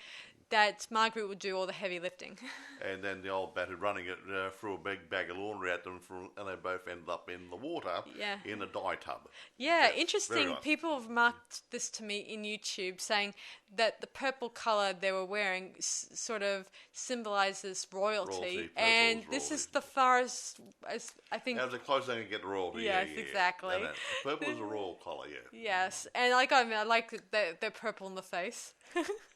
that Margaret would do all the heavy lifting. And then the old bat running it threw a big bag of laundry at them, and they both ended up in the water in a dye tub. Yeah, interesting. Nice. People have marked this to me in YouTube, saying that the purple colour they were wearing sort of symbolises royalty. And this is the farthest, as I think... That was the closest they could get to royalty. Yes, exactly. And purple is a royal colour, Yes, and I like they're purple in the face.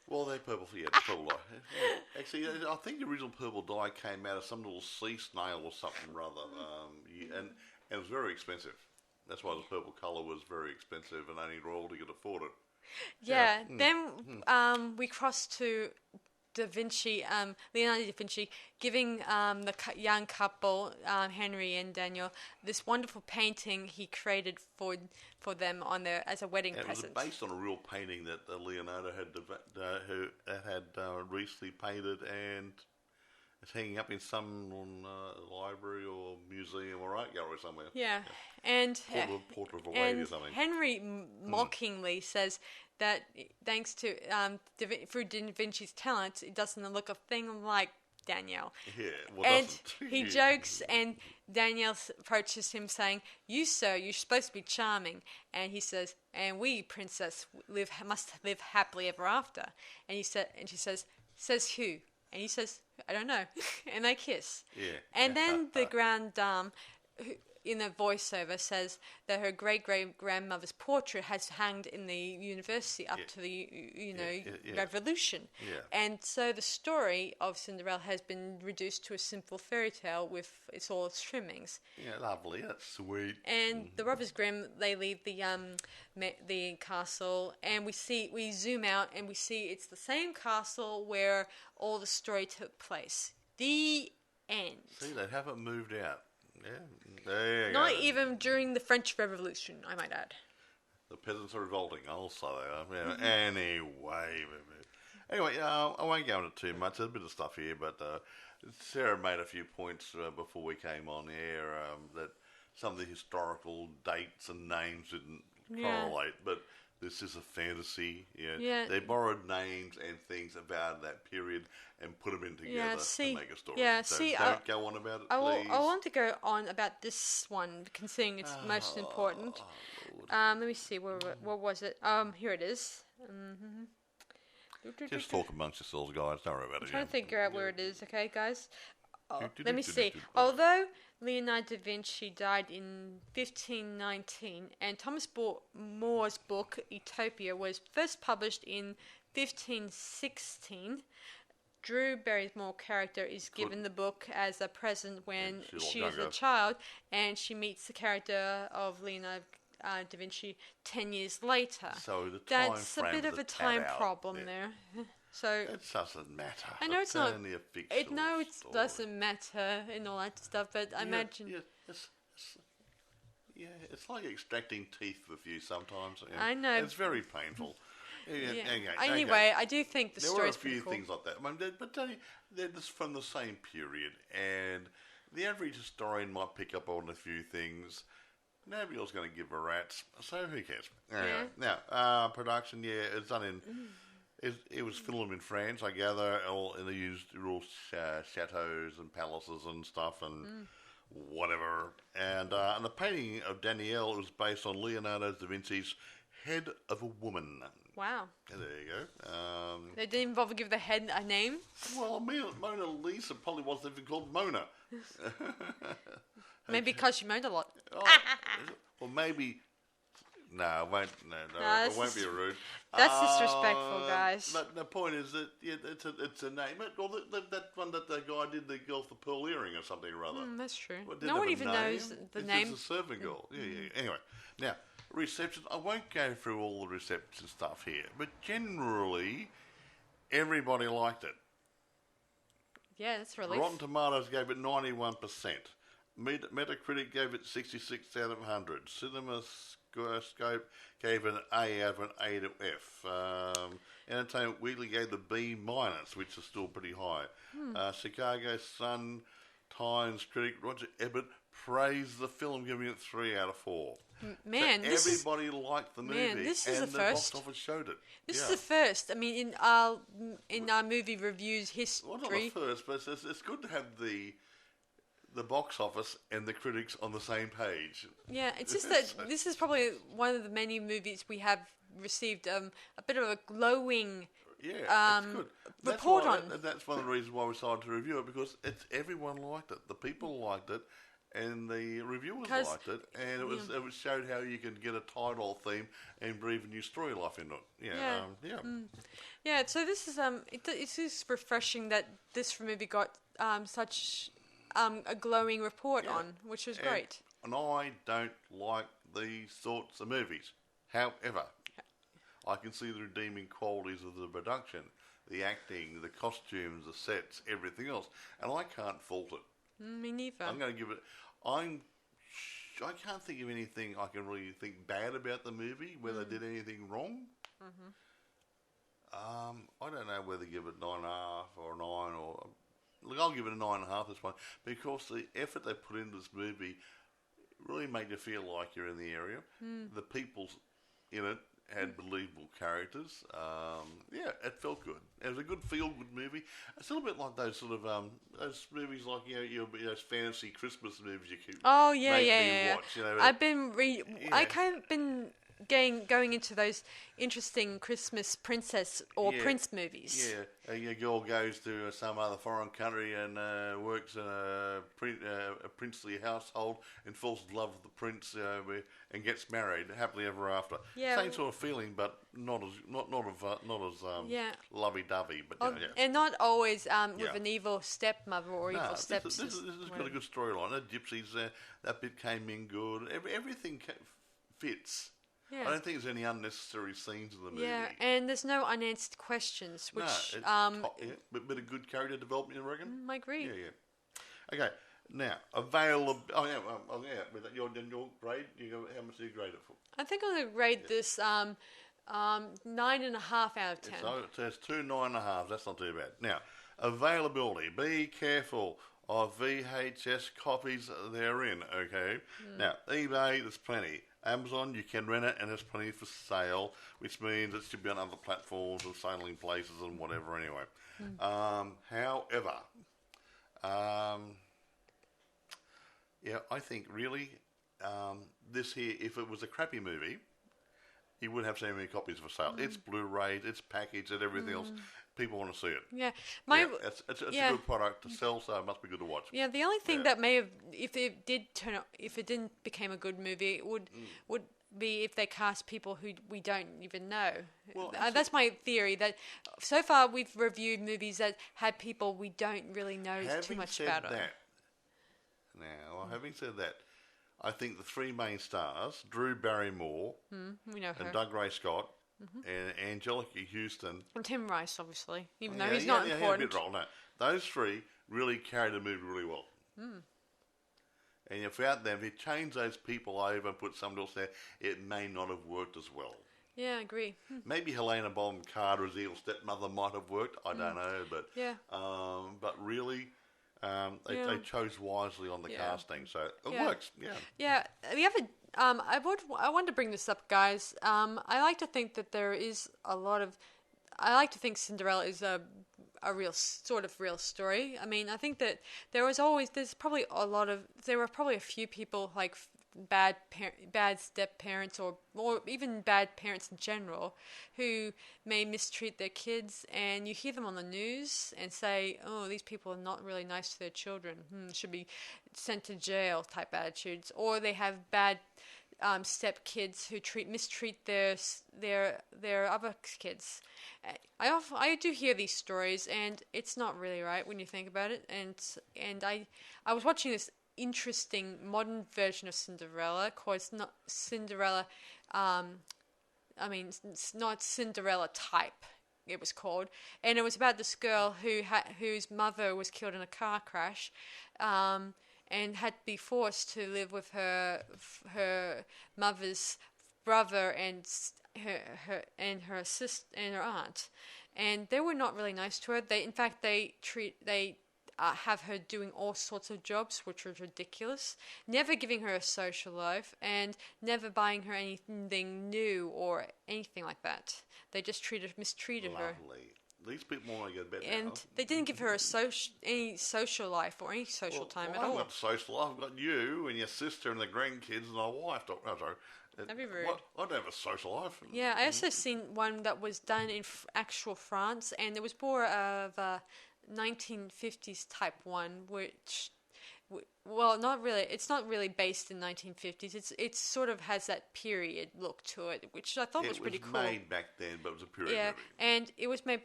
Well, they're purple, purple dye. Actually, I think the original purple dye came out of some little sea snail or something rather, and it was very expensive. That's why the purple colour was very expensive, and only royalty could afford it. Yeah. Then we cross to Da Vinci, Leonardo Da Vinci, giving the young couple, Henry and Danielle, this wonderful painting he created for them as a wedding present. It was based on a real painting that Leonardo had recently painted, and it's hanging up in some library or museum or art gallery somewhere. Yeah. And portrait of a lady or something. Henry mockingly says that thanks to through Da Vinci's talent, it doesn't look a thing like Danielle. Yeah, and he jokes, and Danielle approaches him saying, "You, sir, you're supposed to be charming." And he says, "And we, princess, must live happily ever after." And she says, "Says who?" And he says, "I don't know." And they kiss. Yeah. And then the grande dame, in a voiceover, says that her great-great-grandmother's portrait has hanged in the university up to the revolution. Yeah. And so the story of Cinderella has been reduced to a simple fairy tale with all its trimmings. Yeah, lovely. That's sweet. And the Robbers Grimm, they leave the castle, and we zoom out and we see it's the same castle where all the story took place. The end. See, they haven't moved out. Yeah, there you Not go. even during the French Revolution, I might add. The peasants are revolting. I'll say they are. Yeah. Anyway, I won't go into too much. There's a bit of stuff here, but Sarah made a few points before we came on air that some of the historical dates and names didn't correlate, but this is a fantasy. Yeah. They borrowed names and things about that period and put them in together to make a story. Yeah, so don't go on about it, please. I want to go on about this one, considering it's most important. Let me see, what was it? Here it is. Just talk amongst yourselves, guys. Don't worry about it. I'm trying to figure out where it is, okay, guys? Let me see. Although Leonardo da Vinci died in 1519, and Thomas More's book Utopia was first published in 1516, Drew Barrymore's character is given the book as a present when she is a child, and she meets the character of Leonardo da Vinci 10 years later. So that's a bit of a time problem there. So it doesn't matter. I know it's not. Only a fictional it doesn't matter and all that stuff, but I imagine. It's like extracting teeth with you sometimes. I know. It's very painful. Anyway, I do think the story's pretty cool. There were a few things like that. I mean, but they're just from the same period, and the average historian might pick up on a few things. Nobody else is going to give a rat's, so who cares? Anyway, now, production, it's done in... It was filmed in France, I gather, and they used real chateaus and palaces and stuff, and whatever. And the painting of Danielle was based on Leonardo Da Vinci's Head of a Woman. Wow. There you go. They didn't even bother to give the head a name? Well, Mona Lisa probably wasn't even called Mona. Maybe because she moaned a lot. Oh, well, maybe... No, it won't. No, it won't be rude. That's disrespectful, guys. But the point is that it's a name. Well, that one that the guy did the girl with the pearl earring or something or other. That's true. Well, no one even knows the name. It's a servant girl. Yeah. Anyway, now reception. I won't go through all the reception stuff here, but generally, everybody liked it. Yeah, that's relief. Rotten Tomatoes gave it 91%. Metacritic gave it 66 out of 100. CinemaScope gave it an A out of an A to F. Entertainment Weekly gave the B minus, which is still pretty high. Chicago Sun-Times critic Roger Ebert praised the film, giving it 3 out of 4. Man, so everybody liked the movie. Man, this is and the first. Box office showed it. This is the first. I mean, in our movie reviews history. Well, not the first, but it's good to have the box office and the critics on the same page. Yeah, it's just that this is probably one of the many movies we have received a bit of a glowing it's good. report on. That's one of the reasons why we decided to review it, because everyone liked it. The people liked it, and the reviewers liked it, and it showed how you can get a title theme and breathe a new story life into it. Yeah, so this is it is refreshing that this movie got such a glowing report on, which was great. And I don't like these sorts of movies. However, I can see the redeeming qualities of the production, the acting, the costumes, the sets, everything else, and I can't fault it. Me neither. I'm going to give it. I can't think of anything I can really think bad about the movie, where they did anything wrong. I don't know whether to give it 9.5 or 9 or. Look, I'll give it a 9.5 this one, because the effort they put into this movie really made you feel like you're in the area. The people in it had believable characters. It felt good. It was a good feel-good movie. It's a little bit like those sort of those movies, like those fantasy Christmas movies you keep. Oh yeah. Watch, I've been I kind of been going into those interesting Christmas princess or prince movies. Yeah, a girl goes to some other foreign country and works in a princely household and falls in love with the prince and gets married happily ever after. Yeah, same sort of feeling, but not as lovey-dovey. But and not always with an evil stepmother or evil stepsister. This has got a good storyline. The gypsies, that bit came in good. Everything fits. Yeah. I don't think there's any unnecessary scenes in the movie. Yeah, and there's no unanswered questions, which... bit of good character development, you reckon? I agree. Yeah. Okay, now, available... with your grade, how much do you grade it for? I think I'm going to grade this 9.5 out of 10. So it says 2 9.5, that's not too bad. Now, availability, be careful of VHS copies therein, okay? Now, eBay, there's plenty. Amazon, you can rent it, and there's plenty for sale, which means it should be on other platforms and sailing places and whatever anyway. However, I think really this here, if it was a crappy movie, you wouldn't have so many copies for sale. It's Blu-ray, it's packaged, and everything else. People want to see it. Yeah, it's a good product to sell, so it must be good to watch. Yeah, the only thing that may have, if it didn't become a good movie, it would be if they cast people who we don't even know. Well, that's my theory. That so far we've reviewed movies that had people we don't really know too much about. Having said that, I think the 3 main stars, Drew Barrymore, we know her, and Doug Ray Scott. And Angelica Houston. And Tim Rice, obviously, even though he's not important. He had a bit role, no. Those 3 really carried the movie really well. And without them, if you change those people over and put somebody else there, it may not have worked as well. Yeah, I agree. Maybe Helena Bonham Carter as the evil stepmother might have worked. I don't know, but but really, they chose wisely on the casting, so it works. Yeah. The other. I wanted to bring this up, guys. I like to think that there is a lot of I like to think Cinderella is a real story. I mean, I think that there were probably a few people like bad step parents or even bad parents in general who may mistreat their kids, and you hear them on the news and say, oh, these people are not really nice to their children, should be sent to jail type attitudes, or they have bad step kids who mistreat their other kids. I do hear these stories, and it's not really right when you think about it. And I was watching this interesting modern version of Cinderella called Cinderella. It's not Cinderella type. It was called, and it was about this girl whose mother was killed in a car crash, and had to be forced to live with her mother's brother and her sister and her aunt, and they were not really nice to her. They have her doing all sorts of jobs, which was ridiculous, never giving her a social life, and never buying her anything new or anything like that. They just mistreated her. These people want to get better. And they didn't give her any social life or any social time at all. I've got social life. I've got you and your sister and the grandkids and my wife. That'd be rude. I don't have a social life. Yeah, I also seen one that was done in actual France, and it was more of a 1950s type one, which, well, not really. It's not really based in 1950s. It's sort of has that period look to it, which I thought was pretty cool. It was made back then, but it was a period movie. And it was made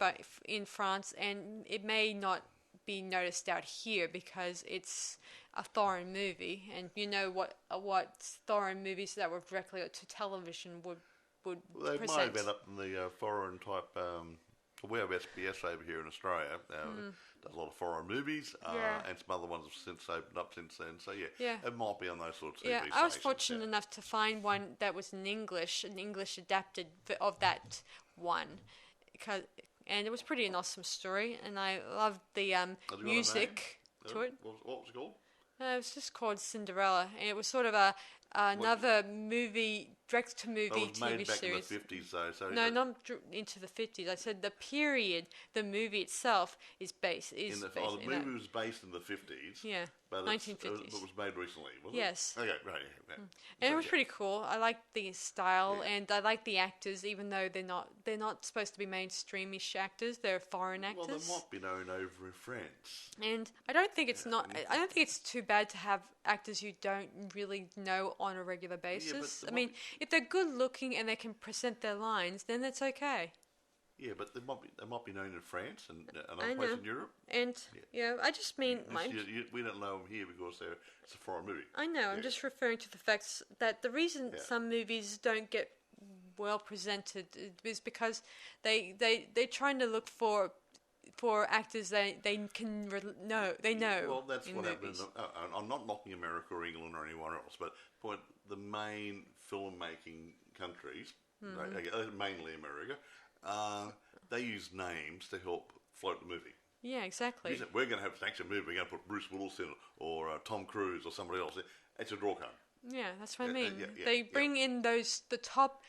in France, and it may not be noticed out here because it's a foreign movie, and you know what foreign movies that were directly to television would they present. might have been up in the foreign type. We have SBS over here in Australia. Does a lot of foreign movies, and some other ones have since opened up since then. So it might be on those sorts of TV I was fortunate enough to find one that was in English, an English adapted of that one, and it was pretty an awesome story, and I loved the music to it. What was it called? It was just called Cinderella, and it was sort of another movie, direct-to-movie TV series. It was made back in the 50s, though. So no, not into the 50s. I said the period the movie itself is based. The movie was based in the 50s. Yeah, but 1950s. It was made recently, wasn't it? Yes. Okay, right. Yeah. And it was pretty cool. I liked the style, and I like the actors, even though they're not supposed to be mainstreamish actors. They're foreign actors. Well, they might be known over in France. And I don't think it's I don't think it's too bad to have actors you don't really know on a regular basis. I mean, if they're good looking and they can present their lines, then it's okay. Yeah, but they might be known in France and other places in Europe. And I just mean we don't know them here because it's a foreign movie. I know. I'm just referring to the facts that the reason some movies don't get well presented is because they're trying to look for actors they know. Well, that's what movies. happens. I'm not knocking America or England or anyone else, but the main filmmaking countries, mainly America, they use names to help float the movie. Yeah, exactly. We're going to have an action movie. We're going to put Bruce Willis in or Tom Cruise or somebody else. It's a draw card. Yeah, that's what I mean. They bring in the top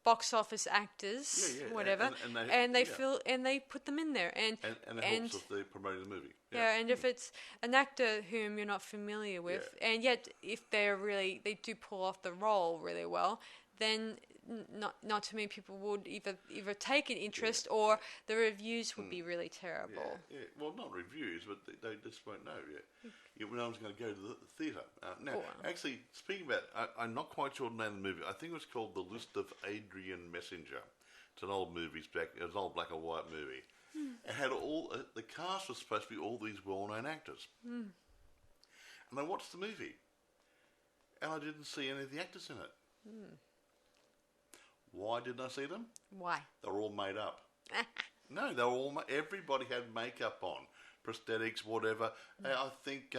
box office actors, whatever, and they put them in there, and it helps if they're promoting the movie. And if it's an actor whom you're not familiar with, and yet if they do pull off the role really well, then not too many people would either take an interest or the reviews would be really terrible. Yeah. Well, not reviews, but they just won't know yet. No one's going to go to the theatre. Actually, speaking about, I'm not quite sure the name of the movie. I think it was called The List of Adrian Messenger. It's an old movie. It was an old black and white movie. It had the cast was supposed to be all these well-known actors. And I watched the movie, and I didn't see any of the actors in it. Why didn't I see them? Why? They were all made up. No, they were all. Everybody had makeup on, prosthetics, whatever. I think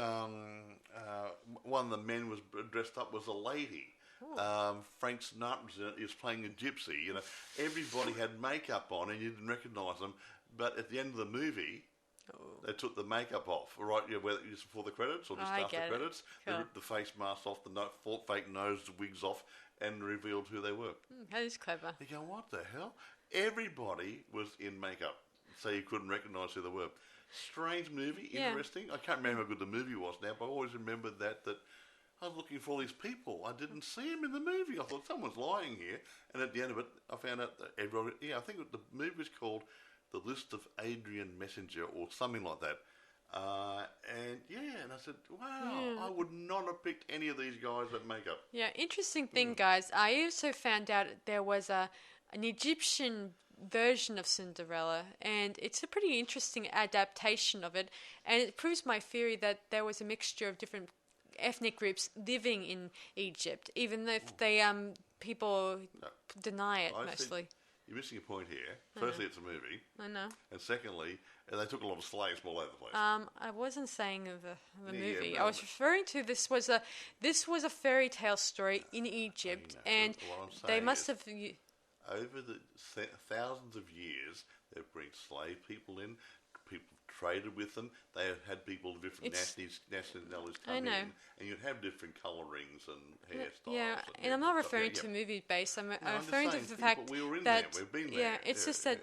one of the men was dressed up as a lady. Frank Sinatra was in it. He was playing a gypsy. Everybody had makeup on, and you didn't recognise them. But at the end of the movie, They took the makeup off, right? Yeah, whether it's before the credits or just after the credits. Cool. They ripped the face mask off, the fake nose, the wigs off, and revealed who they were. That is clever. You go, what the hell? Everybody was in makeup, so you couldn't recognise who they were. Strange movie, interesting. I can't remember how good the movie was now, but I always remembered that I was looking for all these people. I didn't see them in the movie. I thought someone's lying here. And at the end of it, I found out that everybody... Yeah, I think the movie was called The List of Adrian Messenger or something like that. And I said, wow, I would not have picked any of these guys at makeup. Yeah, interesting thing, guys. I also found out there was an Egyptian version of Cinderella, and it's a pretty interesting adaptation of it. And it proves my theory that there was a mixture of different ethnic groups living in Egypt, even though people deny it mostly. You're missing a point here. Firstly, it's a movie. I know. And secondly, they took a lot of slaves from all over the place. I wasn't saying the movie. I was referring to this was a fairy tale story in Egypt, and they must have. Over the thousands of years, they bring slave people in. People traded with them. They had people of different nationalities come in, and you'd have different colourings and hairstyles. Yeah, and I'm not referring to movie based. I'm referring to the fact we were in that there. We've been there. Yeah, it's just that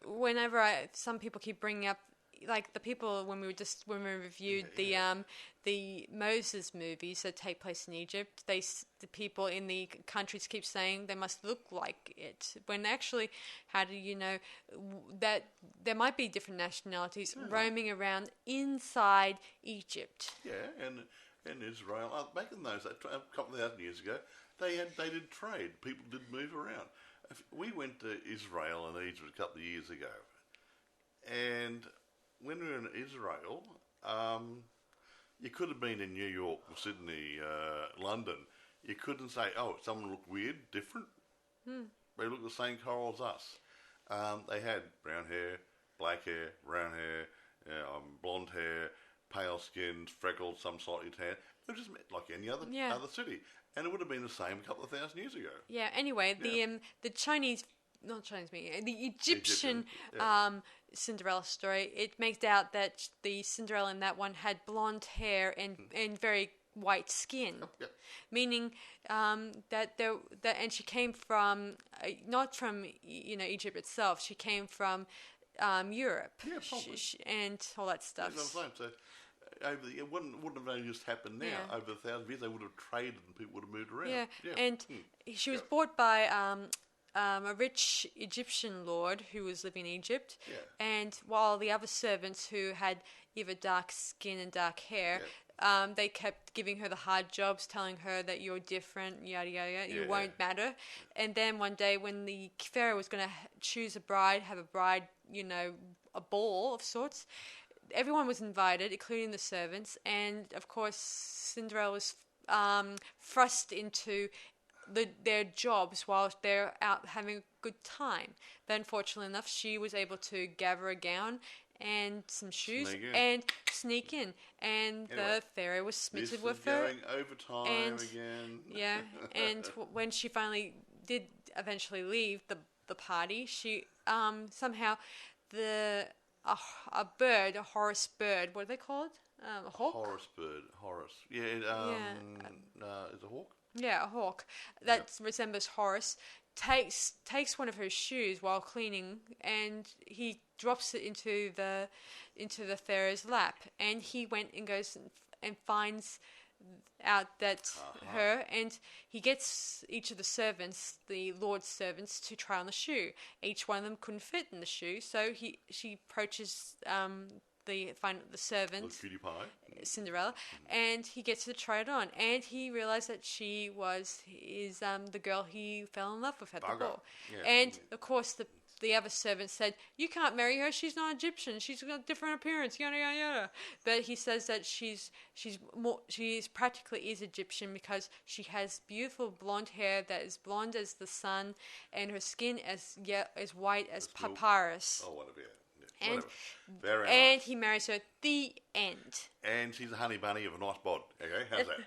whenever some people keep bringing up, like the people when we reviewed the Moses movies that take place in Egypt, the people in the countries keep saying they must look like it, when actually, how do you know that there might be different nationalities roaming around inside Egypt? Yeah, and Israel, back in those, a couple of thousand years ago, they did trade. People did move around. We went to Israel and Egypt a couple of years ago, and when we were in Israel, you could have been in New York, Sydney, London. You couldn't say, someone looked weird, different. They looked the same colour as us. They had brown hair, black hair, brown hair, blonde hair, pale skin, freckles, some slightly tan. They were just like any other city. And it would have been the same a couple of thousand years ago. Yeah, anyway, the Chinese... Not Chinese me, the Egyptian Cinderella story, it makes out that the Cinderella in that one had blonde hair and very white skin, meaning that and she came from not from Egypt itself. She came from Europe, and all that stuff. That's what I'm saying. So it wouldn't have only just happened now. Yeah. Over 1,000 years, they would have traded and people would have moved around. Yeah, and she was bought by a rich Egyptian lord who was living in Egypt, and while the other servants who had either dark skin and dark hair, they kept giving her the hard jobs, telling her that you're different, yada yada yada, you won't matter. And then one day when the pharaoh was going to choose a bride, have a bride, a ball of sorts, everyone was invited, including the servants, and of course Cinderella was thrust into their jobs while they're out having a good time. But unfortunately enough, she was able to gather a gown and some shoes and sneak in. And the pharaoh was smitten with her. Going over time again. Yeah, and when she finally did eventually leave the party, she somehow a bird, a Horus bird, what are they called? A hawk? Horus bird. Horus. Yeah, is a hawk? Yeah, a hawk that resembles Horus takes one of her shoes while cleaning, and he drops it into the pharaoh's lap, and he went and goes and finds out that her, and he gets each of the servants, the lord's servants, to try on the shoe. Each one of them couldn't fit in the shoe, so she approaches the servant, Cinderella, and he gets her to try it on, and he realized that she is the girl he fell in love with at the ball. Yeah. And of course the other servant said, "You can't marry her. She's not Egyptian. She's got a different appearance." Yada yada yada. But he says that she practically is Egyptian because she has beautiful blonde hair that is blonde as the sun, and her skin as white as papyrus. Oh, whatever. And he marries her at the end. And she's a honey bunny of a nice bod. Okay, how's that?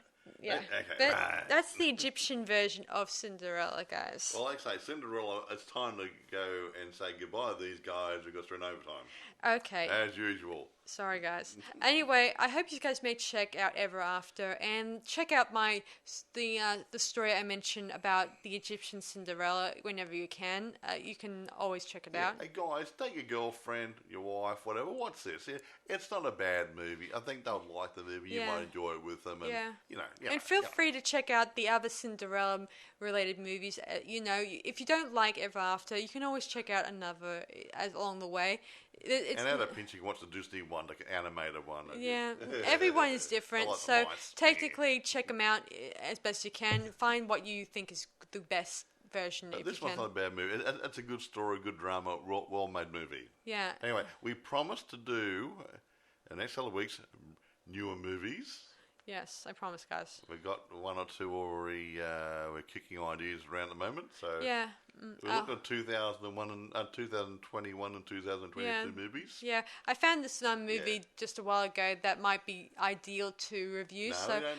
Yeah. Okay. But that's the Egyptian version of Cinderella, guys. Well, like I say, Cinderella, it's time to go and say goodbye to these guys because they're in overtime. Okay. As usual. Sorry, guys. Anyway, I hope you guys may check out Ever After and check out the story I mentioned about the Egyptian Cinderella whenever you can. You can always check it out. Hey guys, take your girlfriend, your wife, whatever. What's this? It's not a bad movie. I think they'll like the movie. You might enjoy it with them. And, and feel free to check out the other Cinderella-related movies. If you don't like Ever After, you can always check out another along the way. And at a pinch, you can watch the Disney one, like an animated one. Yeah, everyone is different, so technically check them out as best you can. Find what you think is the best version if you can. This one's not a bad movie. It's a good story, good drama, well-made movie. Yeah. Anyway, we promised to do, the next couple of weeks, newer movies. Yes, I promise, guys. We've got one or two already. We're kicking ideas around at the moment. So yeah, we're looking at 2001 and 2021 and 2022 movies. Yeah, I found this movie just a while ago that might be ideal to review.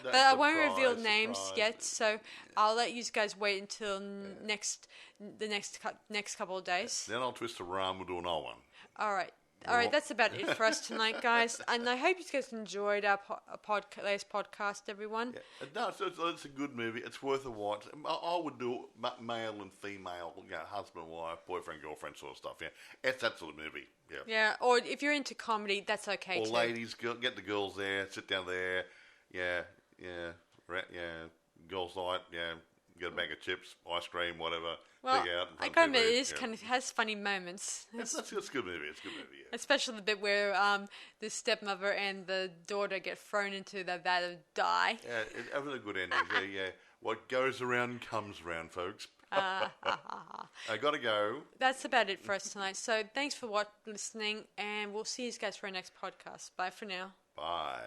But I won't reveal names yet. So I'll let you guys wait until the next couple of days. Then I'll twist around. We'll do another one. All right. All right, that's about it for us tonight, guys. And I hope you guys enjoyed our latest podcast, everyone. Yeah. No, it's a good movie. It's worth a watch. I would do male and female, husband, wife, boyfriend, girlfriend sort of stuff. Yeah, it's that sort of movie. Yeah. Yeah, or if you're into comedy, that's okay too. Or ladies, get the girls there, sit down there. Yeah. Girls' night. Yeah. Get a bag of chips, ice cream, whatever. Well, I gotta admit, it has funny moments. It's a good movie. It's a good movie. Yeah. Especially the bit where the stepmother and the daughter get thrown into the vat of dye. Yeah, it was a good ending. Yeah. What goes around comes around, folks. I gotta go. That's about it for us tonight. So thanks for listening, and we'll see you guys for our next podcast. Bye for now. Bye.